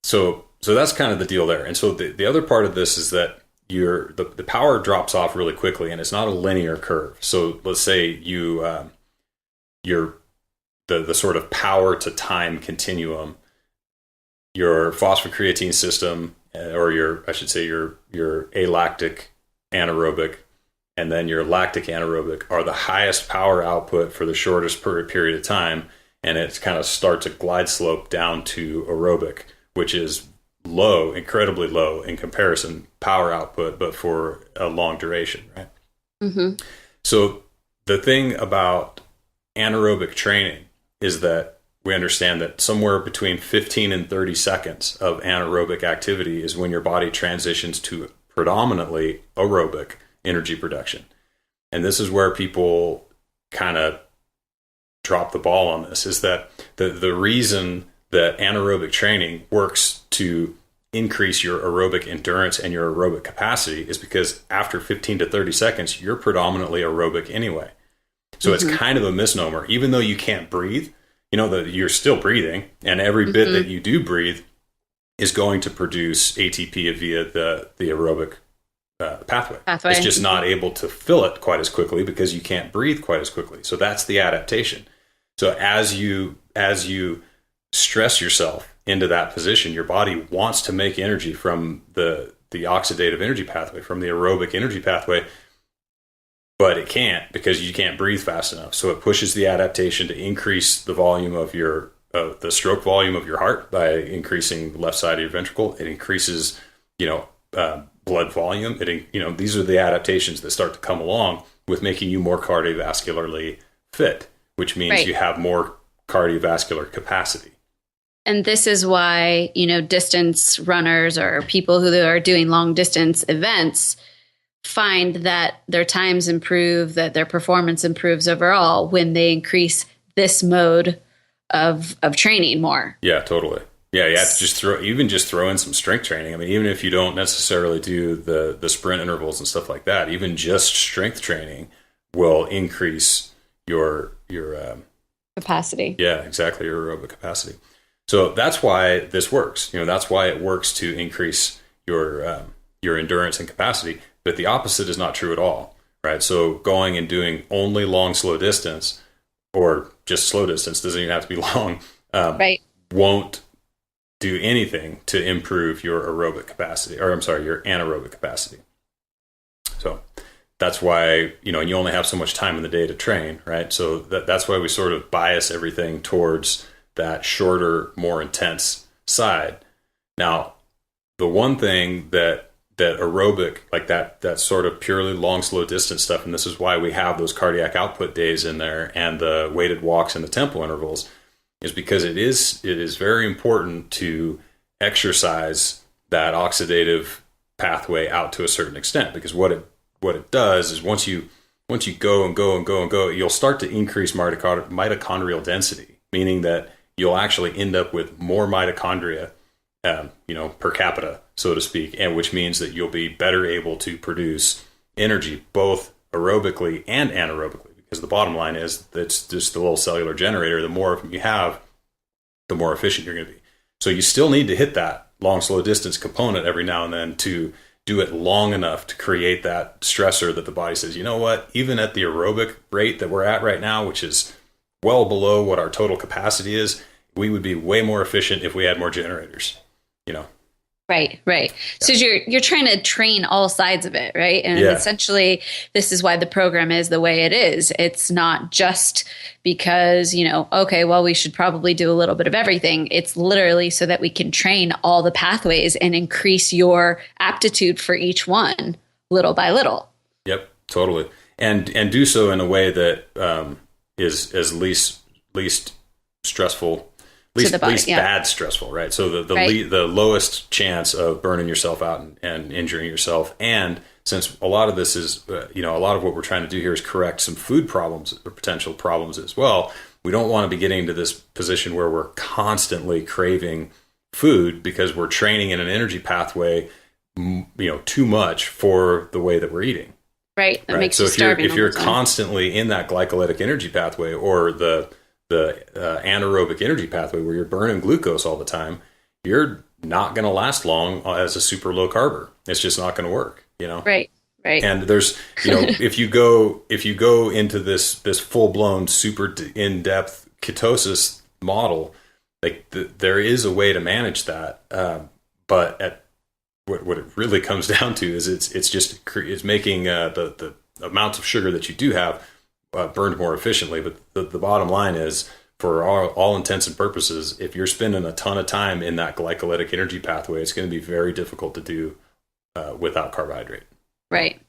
Speaker 1: so that's kind of the deal there. And so the other part of this is that the power drops off really quickly, and it's not a linear curve. So let's say you're the sort of power to time continuum, your phosphocreatine system, or your alactic anaerobic, and then your lactic anaerobic are the highest power output for the shortest period of time, and it kind of starts a glide slope down to aerobic, which is low, incredibly low in comparison power output, but for a long duration, right?
Speaker 2: Mm-hmm.
Speaker 1: So the thing about anaerobic training is that we understand that somewhere between 15 and 30 seconds of anaerobic activity is when your body transitions to predominantly aerobic energy production. And this is where people kind of drop the ball on this, is that the reason that anaerobic training works to increase your aerobic endurance and your aerobic capacity is because after 15 to 30 seconds, you're predominantly aerobic anyway. So it's kind of a misnomer. Even though you can't breathe, you know that you're still breathing, and every bit that you do breathe is going to produce ATP via the aerobic pathway. It's just not able to fill it quite as quickly because you can't breathe quite as quickly. So that's the adaptation. So as you stress yourself into that position, your body wants to make energy from the oxidative energy pathway, from the aerobic energy pathway, but it can't because you can't breathe fast enough. So it pushes the adaptation to increase the volume of the stroke volume of your heart by increasing the left side of your ventricle. It increases, blood volume. These are the adaptations that start to come along with making you more cardiovascularly fit, which means you have more cardiovascular capacity.
Speaker 2: And this is why, distance runners or people who are doing long distance events find that their times improve, that their performance improves overall when they increase this mode of training more. Yeah,
Speaker 1: totally. Yeah, you have to just throw in some strength training. I mean, even if you don't necessarily do the sprint intervals and stuff like that, even just strength training will increase your
Speaker 2: capacity.
Speaker 1: Yeah, exactly, your aerobic capacity. So that's why this works. That's why it works to increase your endurance and capacity. But the opposite is not true at all, right? So going and doing only long, slow distance, or just slow distance, doesn't even have to be long, won't do anything to improve your aerobic capacity, your anaerobic capacity. So that's why, and you only have so much time in the day to train, right? So that's why we sort of bias everything towards that shorter, more intense side. Now, the one thing that aerobic, like that sort of purely long, slow distance stuff, and this is why we have those cardiac output days in there and the weighted walks and the tempo intervals, is because it is very important to exercise that oxidative pathway out to a certain extent, because what it does is once you go and go and go and go, you'll start to increase mitochondrial density, meaning that you'll actually end up with more mitochondria per capita, so to speak, and which means that you'll be better able to produce energy both aerobically and anaerobically, because the bottom line is that's just the little cellular generator. The more you have, the more efficient you're going to be. So you still need to hit that long, slow distance component every now and then to do it long enough to create that stressor that the body says, you know what, even at the aerobic rate that we're at right now, which is well below what our total capacity is, we would be way more efficient if we had more generators.
Speaker 2: Right. Yeah. So you're trying to train all sides of it, right? And essentially, this is why the program is the way it is. It's not just because, we should probably do a little bit of everything. It's literally so that we can train all the pathways and increase your aptitude for each one little by little. Yep,
Speaker 1: totally. And do so in a way that is as least stressful, least bad stressful, right? So the lowest chance of burning yourself out and injuring yourself. And since a lot of this is, a lot of what we're trying to do here is correct some food problems or potential problems as well, we don't want to be getting to this position where we're constantly craving food because we're training in an energy pathway, too much for the way that we're eating.
Speaker 2: Right. That makes
Speaker 1: so
Speaker 2: you starving.
Speaker 1: if you're constantly in that glycolytic energy pathway or the anaerobic energy pathway where you're burning glucose all the time, you're not going to last long as a super low carber. It's just not going to work,
Speaker 2: Right. Right.
Speaker 1: And there's, if you go into this full blown super in-depth ketosis model, like there is a way to manage that. But what it really comes down to is it's making the amounts of sugar that you do have burned more efficiently. But the bottom line is, for all intents and purposes, if you're spending a ton of time in that glycolytic energy pathway, it's going to be very difficult to do without carbohydrate.
Speaker 2: Right.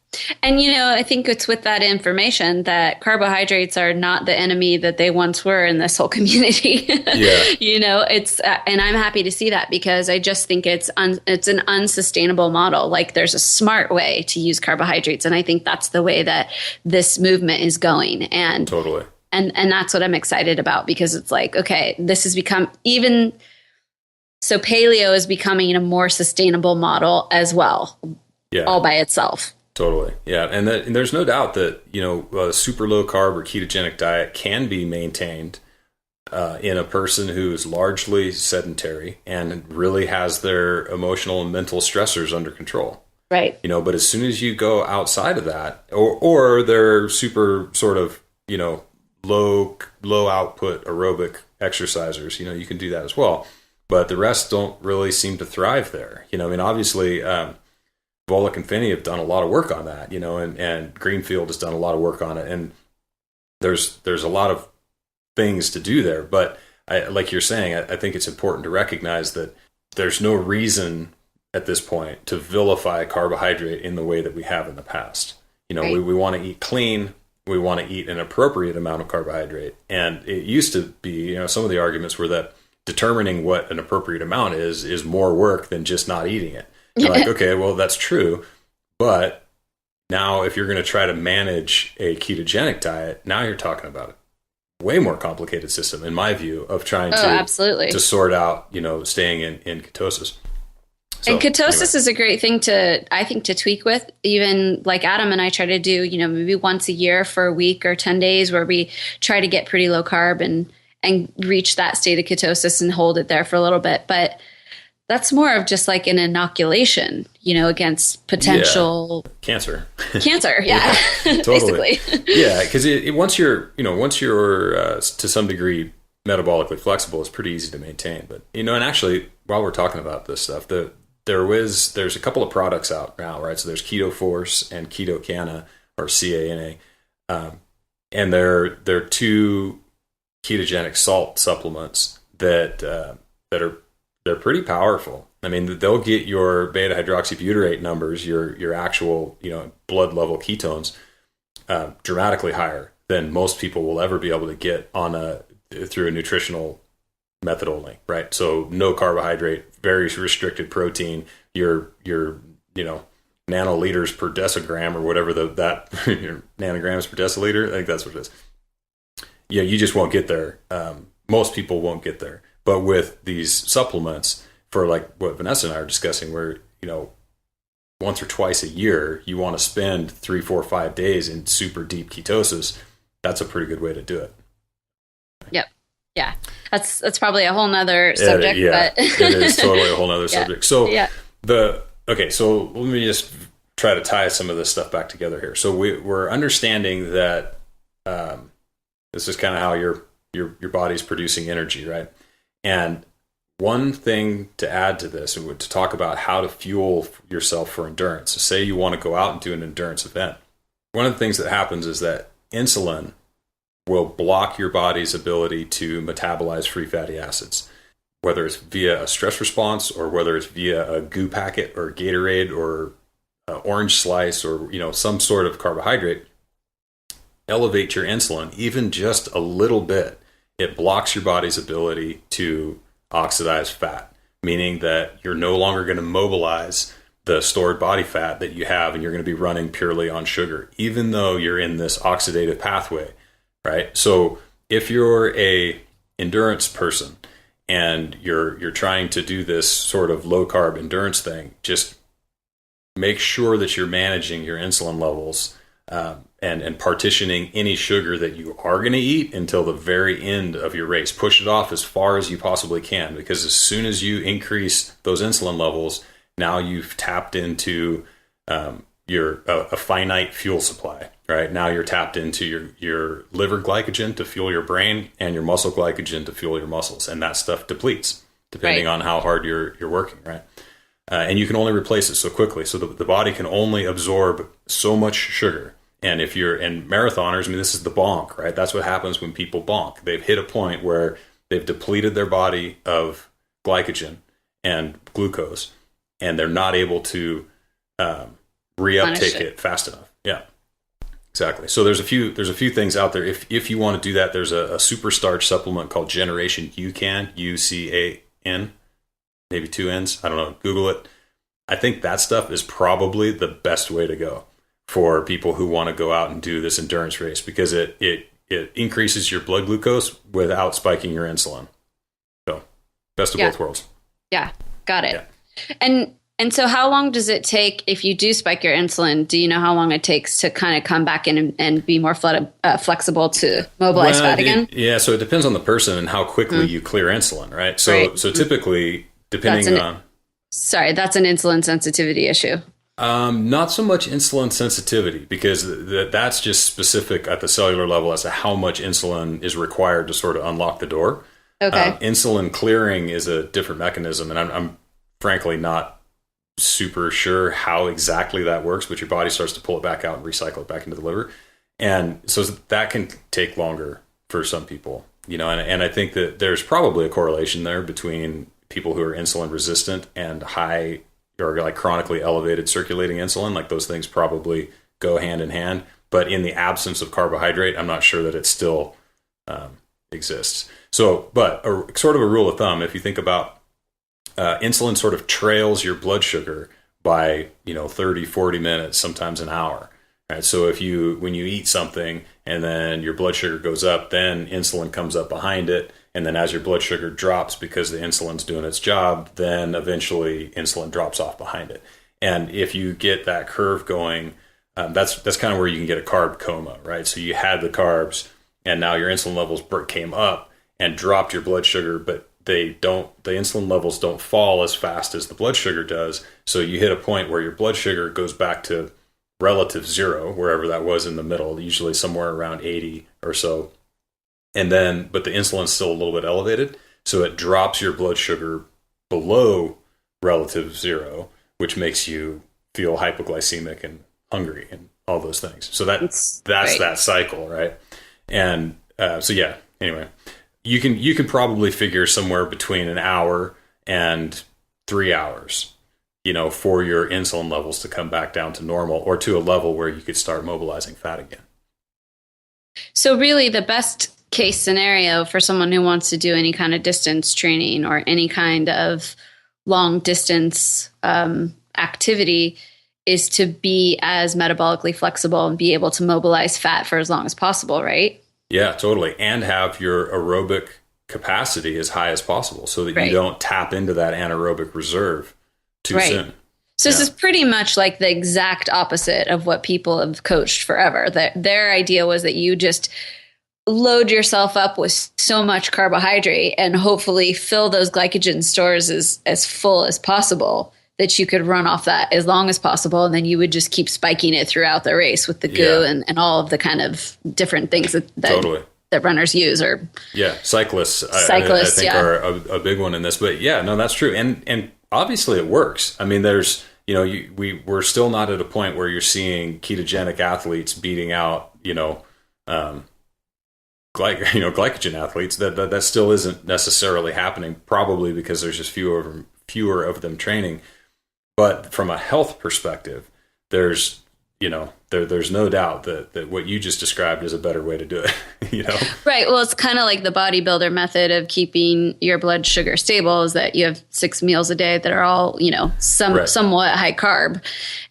Speaker 2: And, I think it's with that information that carbohydrates are not the enemy that they once were in this whole community.
Speaker 1: Yeah.
Speaker 2: It's, and I'm happy to see that, because I just think it's an unsustainable model. Like, there's a smart way to use carbohydrates. And I think that's the way that this movement is going. And
Speaker 1: totally.
Speaker 2: And that's what I'm excited about, because it's like, okay, this has become so paleo is becoming a more sustainable model as well.
Speaker 1: Yeah.
Speaker 2: All by itself.
Speaker 1: Totally. Yeah. And there's no doubt that, a super low carb or ketogenic diet can be maintained in a person who is largely sedentary and really has their emotional and mental stressors under control.
Speaker 2: Right.
Speaker 1: But as soon as you go outside of that, or they're super sort of, low output aerobic exercisers, you can do that as well. But the rest don't really seem to thrive there. Obviously, Volek and Finney have done a lot of work on that, and Greenfield has done a lot of work on it. And there's a lot of things to do there. But like you're saying, I think it's important to recognize that there's no reason at this point to vilify carbohydrate in the way that we have in the past.
Speaker 2: Right.
Speaker 1: We want to eat clean. We want to eat an appropriate amount of carbohydrate. And it used to be, some of the arguments were that determining what an appropriate amount is more work than just not eating it. You're like, okay, well, that's true. But now if you're going to try to manage a ketogenic diet, now you're talking about a way more complicated system, in my view, of trying to sort out, staying in ketosis. So,
Speaker 2: and ketosis is a great thing to tweak with. Even like Adam and I try to do, maybe once a year for a week or 10 days where we try to get pretty low carb and reach that state of ketosis and hold it there for a little bit. But that's more of just like an inoculation, against potential
Speaker 1: cancer.
Speaker 2: Yeah,
Speaker 1: totally.
Speaker 2: Basically.
Speaker 1: Yeah, because once you're to some degree metabolically flexible, it's pretty easy to maintain. But and actually, while we're talking about this stuff, there's a couple of products out now, right? So there's Keto Force and Keto Cana, or CANA, and they're two ketogenic salt supplements that they're pretty powerful. I mean, they'll get your beta hydroxybutyrate numbers, your actual, blood level ketones, dramatically higher than most people will ever be able to get through a nutritional method only, right? So no carbohydrate, very restricted protein, your nanoliters per decigram or whatever your nanograms per deciliter. I think that's what it is. Yeah, you just won't get there. Most people won't get there. But with these supplements, for like what Vanessa and I are discussing, where, once or twice a year, you want to spend 3, 4, 5 days in super deep ketosis, that's a pretty good way to do it.
Speaker 2: Yep. Yeah. That's probably a whole nother subject.
Speaker 1: But it is totally a whole nother
Speaker 2: Yeah.
Speaker 1: subject. So
Speaker 2: Yeah.
Speaker 1: So let me just try to tie some of this stuff back together here. So we're understanding that this is kind of how your body's producing energy, right? And one thing to add to this, and to talk about how to fuel yourself for endurance. So say you want to go out and do an endurance event. One of the things that happens is that insulin will block your body's ability to metabolize free fatty acids, whether it's via a stress response or whether it's via a goo packet or Gatorade or orange slice or some sort of carbohydrate. Elevate your insulin even just a little bit. It blocks your body's ability to oxidize fat, meaning that you're no longer going to mobilize the stored body fat that you have, and you're going to be running purely on sugar, even though you're in this oxidative pathway, right? So if you're a endurance person and you're trying to do this sort of low carb endurance thing, just make sure that you're managing your insulin levels and partitioning any sugar that you are going to eat until the very end of your race. Push it off as far as you possibly can, because as soon as you increase those insulin levels, now you've tapped into a finite fuel supply, right? Now you're tapped into your liver glycogen to fuel your brain and your muscle glycogen to fuel your muscles. And that stuff depletes depending on how hard you're working, right? And you can only replace it so quickly. So the body can only absorb so much sugar. And if you're in marathoners, I mean, this is the bonk, right? That's what happens when people bonk. They've hit a point where they've depleted their body of glycogen and glucose, and they're not able to reuptake it fast enough. Yeah, exactly. So there's a few things out there. If you want to do that, there's a super starch supplement called Generation UCAN, UCAN, maybe 2 N's. I don't know. Google it. I think that stuff is probably the best way to go for people who want to go out and do this endurance race, because it increases your blood glucose without spiking your insulin. So best of both worlds.
Speaker 2: Yeah, got it. Yeah. And so how long does it take if you do spike your insulin? Do you know how long it takes to kind of come back in and be more flexible to mobilize fat again?
Speaker 1: Yeah, so it depends on the person and how quickly you clear insulin, right? So typically, depending on...
Speaker 2: Sorry, that's an insulin sensitivity issue.
Speaker 1: Not so much insulin sensitivity, because that's just specific at the cellular level as to how much insulin is required to sort of unlock the door.
Speaker 2: Okay.
Speaker 1: Insulin clearing is a different mechanism, and I'm frankly not super sure how exactly that works, but your body starts to pull it back out and recycle it back into the liver. And so that can take longer for some people, and I think that there's probably a correlation there between people who are insulin resistant and high or like chronically elevated circulating insulin. Like those things probably go hand in hand, but in the absence of carbohydrate, I'm not sure that it still exists. So, but sort of a rule of thumb, if you think about insulin sort of trails your blood sugar by 30, 40 minutes, sometimes an hour. Right? So when you eat something and then your blood sugar goes up, then insulin comes up behind it. And then as your blood sugar drops because the insulin's doing its job, then eventually insulin drops off behind it. And if you get that curve going, that's kind of where you can get a carb coma, right? So you had the carbs and now your insulin levels came up and dropped your blood sugar, but the insulin levels don't fall as fast as the blood sugar does. So you hit a point where your blood sugar goes back to relative zero, wherever that was in the middle, usually somewhere around 80 or so. And then, but the insulin's still a little bit elevated. So it drops your blood sugar below relative zero, which makes you feel hypoglycemic and hungry and all those things. So that's right. That cycle, right? And anyway, you can probably figure somewhere between an hour and 3 hours, for your insulin levels to come back down to normal or to a level where you could start mobilizing fat again.
Speaker 2: So really the best case scenario for someone who wants to do any kind of distance training or any kind of long distance activity is to be as metabolically flexible and be able to mobilize fat for as long as possible, right?
Speaker 1: Yeah, totally. And have your aerobic capacity as high as possible so that you don't tap into that anaerobic reserve too soon.
Speaker 2: So this is pretty much like the exact opposite of what people have coached forever. Their idea was that you just load yourself up with so much carbohydrate and hopefully fill those glycogen stores as full as possible, that you could run off that as long as possible. And then you would just keep spiking it throughout the race with the goo and all of the kind of different things that runners use. Or
Speaker 1: cyclists I think are a big one in this. But that's true. And obviously it works. I mean, there's, we're still not at a point where you're seeing ketogenic athletes beating out, glycogen athletes. That still isn't necessarily happening, probably because there's just fewer of them training. But from a health perspective, there's there's no doubt that what you just described is a better way to do it.
Speaker 2: Right. Well, it's kind of like the bodybuilder method of keeping your blood sugar stable is that you have 6 meals a day that are all, somewhat high carb.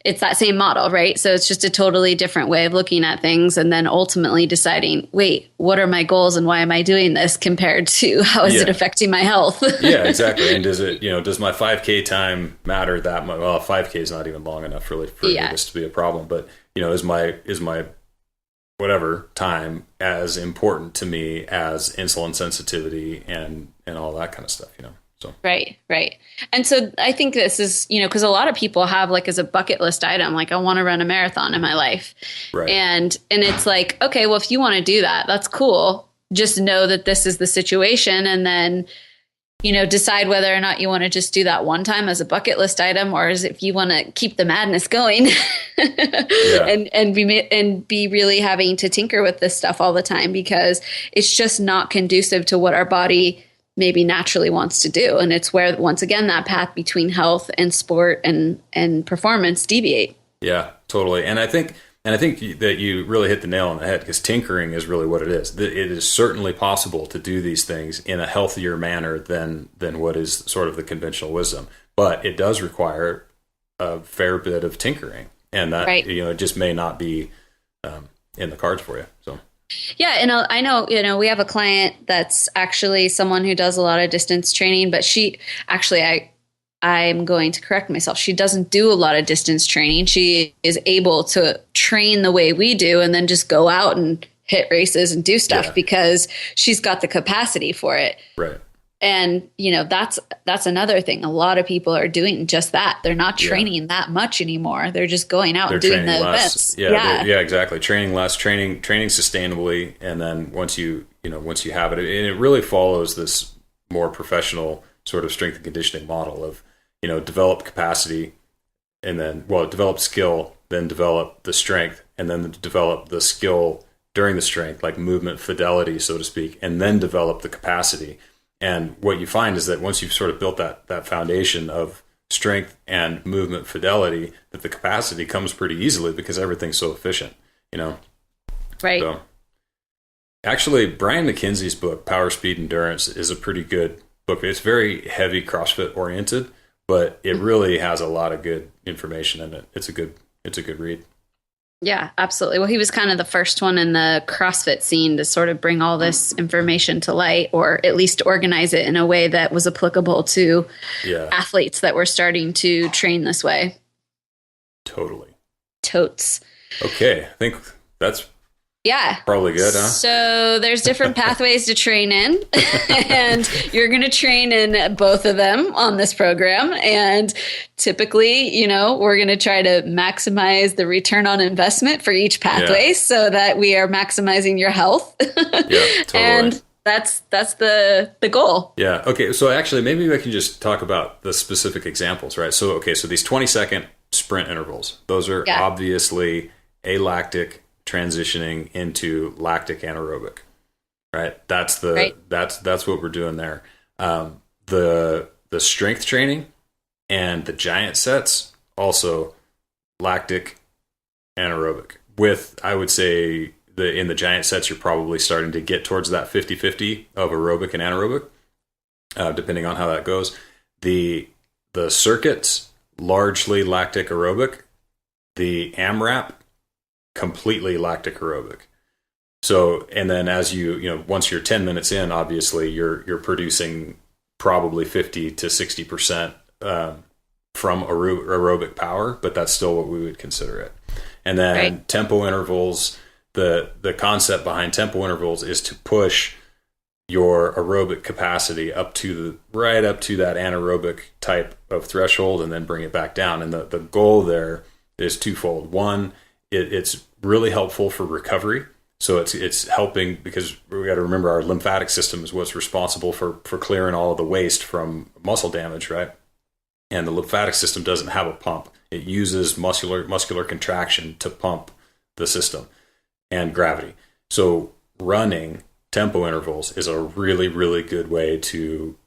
Speaker 2: It's that same model, right? So it's just a totally different way of looking at things and then ultimately deciding, wait, what are my goals and why am I doing this compared to how is it affecting my health?
Speaker 1: Yeah, exactly. And does my 5K time matter that much? Well, 5K is not even long enough really for this to be a problem, but is my whatever time as important to me as insulin sensitivity and all that kind of stuff, So
Speaker 2: Right. And so I think this is, because a lot of people have like as a bucket list item, like I want to run a marathon in my life.
Speaker 1: Right.
Speaker 2: And it's like, okay, well, if you want to do that, that's cool. Just know that this is the situation. And then, decide whether or not you want to just do that one time as a bucket list item, or as if you want to keep the madness going and be really having to tinker with this stuff all the time, because it's just not conducive to what our body maybe naturally wants to do. And it's where, once again, that path between health and sport and performance deviate.
Speaker 1: Yeah, totally. And I think that you really hit the nail on the head, because tinkering is really what it is. It is certainly possible to do these things in a healthier manner than what is sort of the conventional wisdom. But it does require a fair bit of tinkering. And that, it just may not be in the cards for you. So.
Speaker 2: Yeah. And I know, we have a client that's actually someone who does a lot of distance training, but she actually, I'm going to correct myself. She doesn't do a lot of distance training. She is able to train the way we do and then just go out and hit races and do stuff because she's got the capacity for it.
Speaker 1: Right.
Speaker 2: And, that's another thing. A lot of people are doing just that. They're not training that much anymore. They're just going out and doing the events.
Speaker 1: Yeah, exactly. Training less, training sustainably. And then once you have it, and it really follows this more professional sort of strength and conditioning model of, develop capacity and then, develop skill, then develop the strength, and then develop the skill during the strength, like movement fidelity, so to speak, and then develop the capacity. And what you find is that once you've sort of built that foundation of strength and movement fidelity, that the capacity comes pretty easily because everything's so efficient,
Speaker 2: Right.
Speaker 1: So, actually, Brian McKenzie's book, Power, Speed, Endurance, is a pretty good book. It's very heavy CrossFit oriented, but it really has a lot of good information in it. It's a good read.
Speaker 2: Yeah, absolutely. Well, he was kind of the first one in the CrossFit scene to sort of bring all this information to light, or at least organize it in a way that was applicable to athletes that were starting to train this way.
Speaker 1: Totally.
Speaker 2: Totes.
Speaker 1: Okay. I think that's probably good, huh?
Speaker 2: So there's different pathways to train in, and you're going to train in both of them on this program. And typically, we're going to try to maximize the return on investment for each pathway so that we are maximizing your health.
Speaker 1: Yeah, totally.
Speaker 2: And that's the goal.
Speaker 1: Yeah. Okay. So actually, maybe I can just talk about the specific examples, right? So, so these 20-second sprint intervals, those are obviously alactic transitioning into lactic anaerobic, right? That's what we're doing there. The strength training and the giant sets, also lactic anaerobic. With, I would say, in the giant sets, you're probably starting to get towards that 50-50 of aerobic and anaerobic, depending on how that goes. The circuits, largely lactic aerobic. The AMRAP, completely lactic aerobic. So, and then as once you're 10 minutes in, obviously you're producing probably 50 to 60% from aerobic power, but that's still what we would consider it. And then tempo intervals, the concept behind tempo intervals is to push your aerobic capacity up to that anaerobic type of threshold and then bring it back down. And the goal there is twofold. One, it's really helpful for recovery. So it's helping because we got to remember our lymphatic system is what's responsible for clearing all of the waste from muscle damage, right? And the lymphatic system doesn't have a pump. It uses muscular contraction to pump the system and gravity. So running tempo intervals is a really, really good way to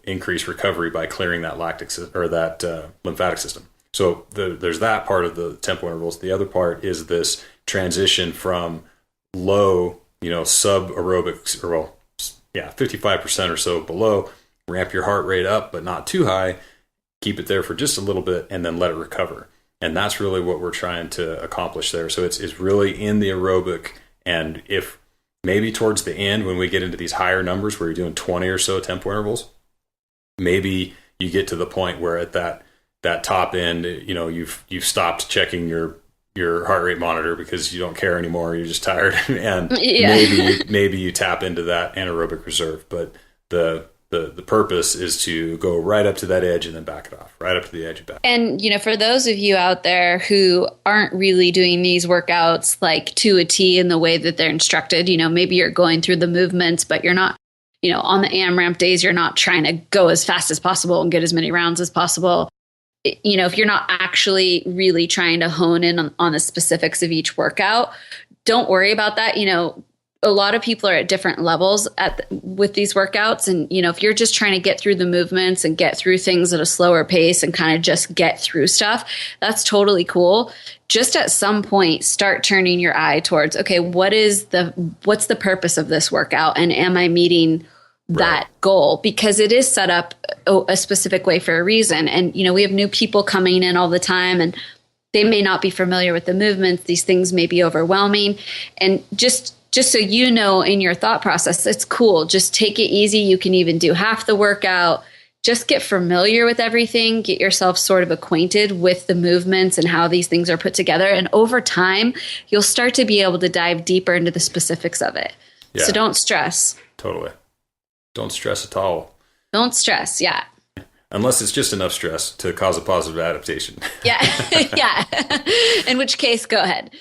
Speaker 1: increase recovery by clearing that lymphatic system. So there's that part of the tempo intervals. The other part is this transition from low, sub aerobics, 55% or so below, ramp your heart rate up, but not too high, keep it there for just a little bit, and then let it recover. And that's really what we're trying to accomplish there. So it's really in the aerobic. And if maybe towards the end, when we get into these higher numbers where you're doing 20 or so tempo intervals, maybe you get to the point where at that top end, you've stopped checking your heart rate monitor because you don't care anymore. You're just tired, and maybe you tap into that anaerobic reserve. But the purpose is to go right up to that edge and then back it off, right up to the edge and back.
Speaker 2: And for those of you out there who aren't really doing these workouts like to a T in the way that they're instructed, maybe you're going through the movements, but you're not, on the AMRAMP days, you're not trying to go as fast as possible and get as many rounds as possible. If you're not actually really trying to hone in on the specifics of each workout, don't worry about that. A lot of people are at different levels with these workouts. And, if you're just trying to get through the movements and get through things at a slower pace and kind of just get through stuff, that's totally cool. Just at some point, start turning your eye towards, okay, what's the purpose of this workout? And am I meeting that goal? Because it is set up a specific way for a reason. And, we have new people coming in all the time, and they may not be familiar with the movements. These things may be overwhelming. And just so in your thought process, it's cool. Just take it easy. You can even do half the workout. Just get familiar with everything. Get yourself sort of acquainted with the movements and how these things are put together. And over time, you'll start to be able to dive deeper into the specifics of it. Yeah. So don't stress.
Speaker 1: Totally. Don't stress at all.
Speaker 2: Don't stress. Yeah.
Speaker 1: Unless it's just enough stress to cause a positive adaptation.
Speaker 2: Yeah. Yeah. In which case, go ahead.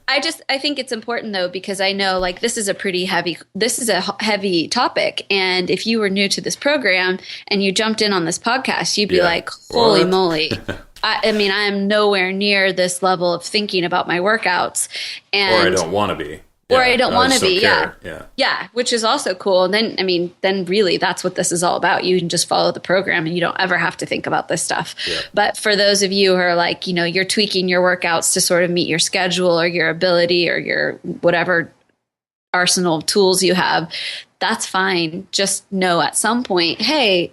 Speaker 2: I think it's important though, because I know this is a heavy topic. And if you were new to this program and you jumped in on this podcast, you'd be like, holy moly. I am nowhere near this level of thinking about my workouts. Or
Speaker 1: I don't want to be.
Speaker 2: Or I don't want to be,
Speaker 1: yeah,
Speaker 2: which is also cool. And then really that's what this is all about. You can just follow the program and you don't ever have to think about this stuff. Yeah. But for those of you who are you're tweaking your workouts to sort of meet your schedule or your ability or your whatever arsenal of tools you have, that's fine. Just know at some point, hey,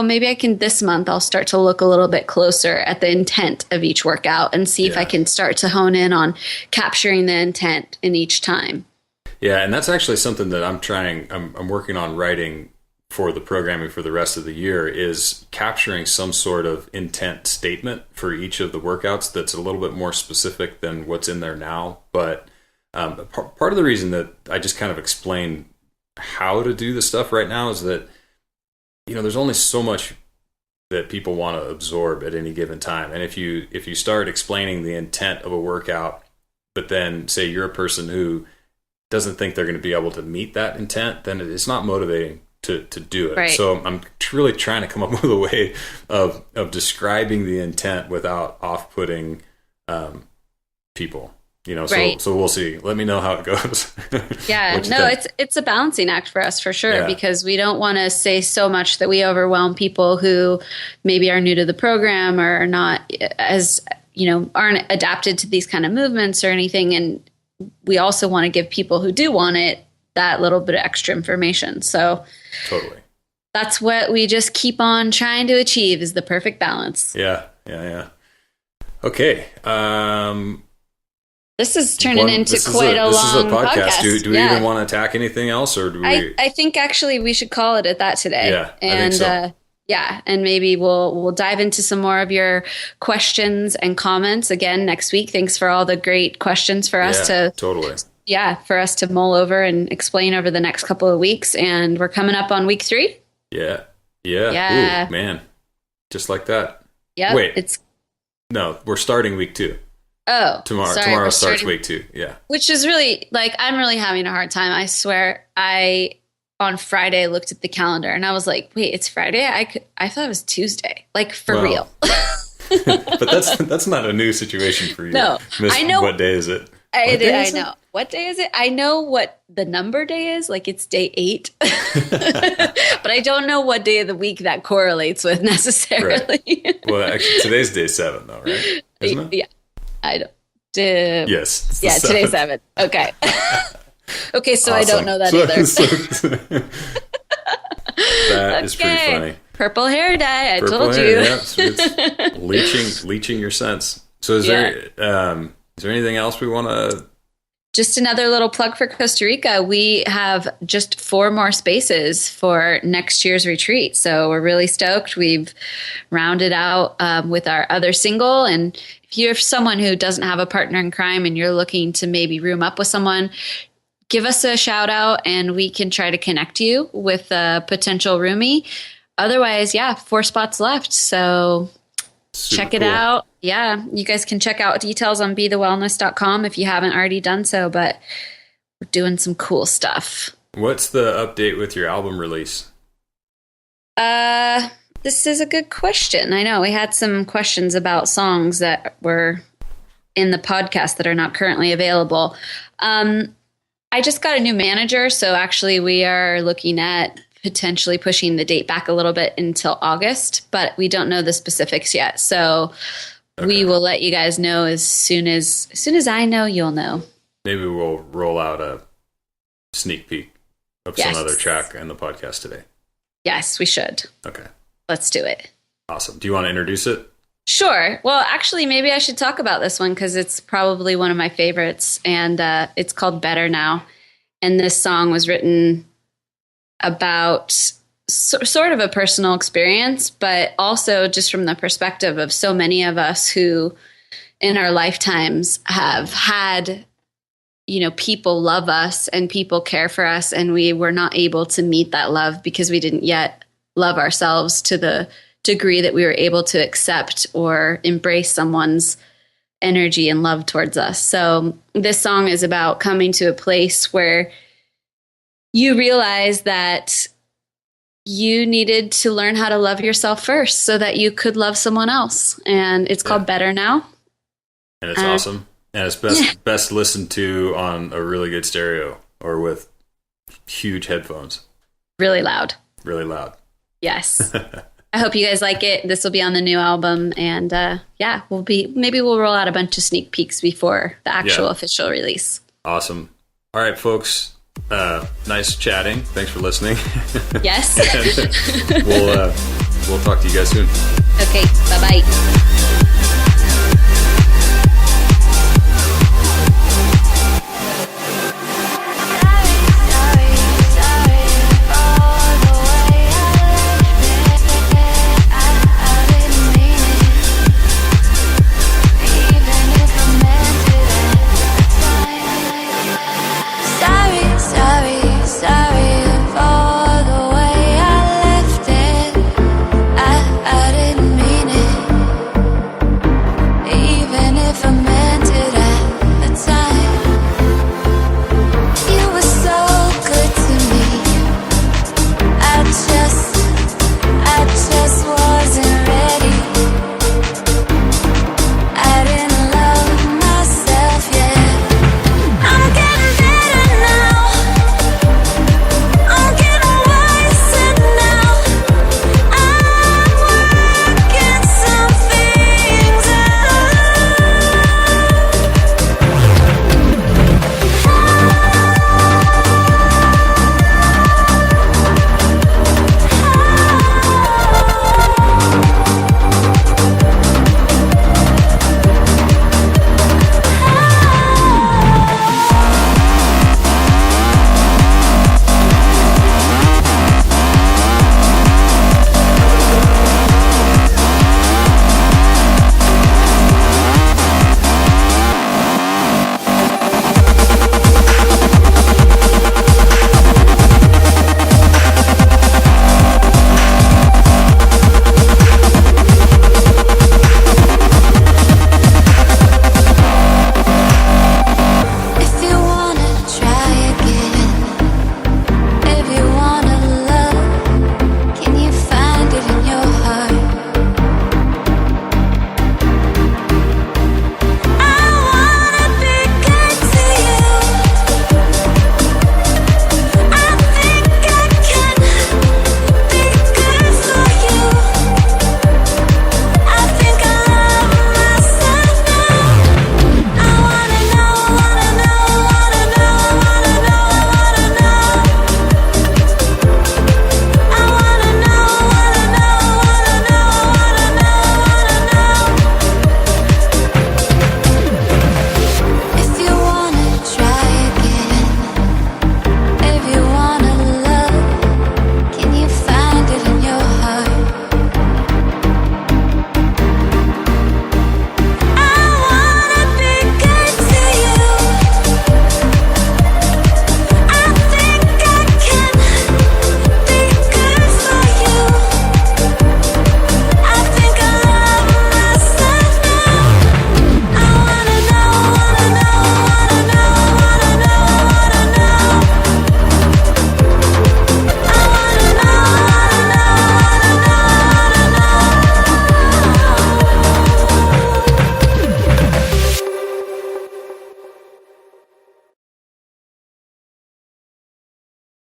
Speaker 2: maybe this month I'll start to look a little bit closer at the intent of each workout and see if I can start to hone in on capturing the intent in each time.
Speaker 1: Yeah. And that's actually something that I'm working on writing for the programming for the rest of the year, is capturing some sort of intent statement for each of the workouts that's a little bit more specific than what's in there now. But part of the reason that I just kind of explain how to do the stuff right now is that there's only so much that people want to absorb at any given time. And if you start explaining the intent of a workout, but then say you're a person who doesn't think they're going to be able to meet that intent, then it's not motivating to do it. Right. So I'm really trying to come up with a way of describing the intent without off-putting people. So we'll see. Let me know how it goes.
Speaker 2: Yeah, it's a balancing act for us for sure, because we don't want to say so much that we overwhelm people who maybe are new to the program or are not aren't adapted to these kind of movements or anything. And we also want to give people who do want it that little bit of extra information. So
Speaker 1: totally.
Speaker 2: That's what we just keep on trying to achieve, is the perfect balance.
Speaker 1: Yeah. Okay.
Speaker 2: This is turning into quite a long podcast. This is a podcast.
Speaker 1: Do we even want to attack anything else, or do we?
Speaker 2: I think actually we should call it at that today.
Speaker 1: Yeah, I think so.
Speaker 2: And maybe we'll dive into some more of your questions and comments again next week. Thanks for all the great questions for us for us to mull over and explain over the next couple of weeks. And we're coming up on week 3.
Speaker 1: Yeah. Ooh, man, just like that.
Speaker 2: Yeah.
Speaker 1: Wait, no, we're starting week 2.
Speaker 2: Oh,
Speaker 1: tomorrow starts week 2. Yeah.
Speaker 2: Which is really I'm really having a hard time. I swear on Friday looked at the calendar and I was like, wait, it's Friday? I thought it was Tuesday. For real.
Speaker 1: But that's not a new situation for you.
Speaker 2: No, I know.
Speaker 1: What day is it?
Speaker 2: I know. What day is it? I know what the number day is. Like it's day 8. But I don't know what day of the week that correlates with necessarily.
Speaker 1: Right. Well, actually, today's day 7, though, right? Isn't it?
Speaker 2: Yeah. I don't.
Speaker 1: Yes.
Speaker 2: Yeah, today's 7. Okay. Okay, so awesome. I don't know that either.
Speaker 1: That is pretty funny.
Speaker 2: Purple hair dye. I told you.
Speaker 1: Yeah, so it's leeching your sense. So is there anything else we want to?
Speaker 2: Just another little plug for Costa Rica. We have just 4 more spaces for next year's retreat. So we're really stoked. We've rounded out with our other single. And if you're someone who doesn't have a partner in crime and you're looking to maybe room up with someone, give us a shout out and we can try to connect you with a potential roomie. Otherwise, 4 spots left. So
Speaker 1: super
Speaker 2: check it
Speaker 1: cool.
Speaker 2: out. Yeah, you guys can check out details on beethewellness.com if you haven't already done so, but we're doing some cool stuff.
Speaker 1: What's the update with your album release?
Speaker 2: This is a good question. I know we had some questions about songs that were in the podcast that are not currently available. I just got a new manager, so actually we are looking at potentially pushing the date back a little bit until August, but we don't know the specifics yet. So we will let you guys know as soon as I know, you'll know.
Speaker 1: Maybe we'll roll out a sneak peek of some other track in the podcast today.
Speaker 2: Yes, we should.
Speaker 1: Okay.
Speaker 2: Let's do it.
Speaker 1: Awesome. Do you want to introduce it?
Speaker 2: Sure. Well, actually, maybe I should talk about this one because it's probably one of my favorites, and it's called Better Now. And this song was written about sort of a personal experience, but also just from the perspective of so many of us who in our lifetimes have had, people love us and people care for us, and we were not able to meet that love because we didn't yet love ourselves to the degree that we were able to accept or embrace someone's energy and love towards us. So this song is about coming to a place where you realize that you needed to learn how to love yourself first so that you could love someone else. And it's called Better Now.
Speaker 1: And it's awesome. And it's best listened to on a really good stereo or with huge headphones.
Speaker 2: Really loud.
Speaker 1: Really loud.
Speaker 2: Yes. I hope you guys like it. This will be on the new album, and maybe we'll roll out a bunch of sneak peeks before the actual official release.
Speaker 1: Awesome. All right, folks. Nice chatting. Thanks for listening.
Speaker 2: Yes.
Speaker 1: And we'll talk to you guys soon.
Speaker 2: Okay. Bye-bye.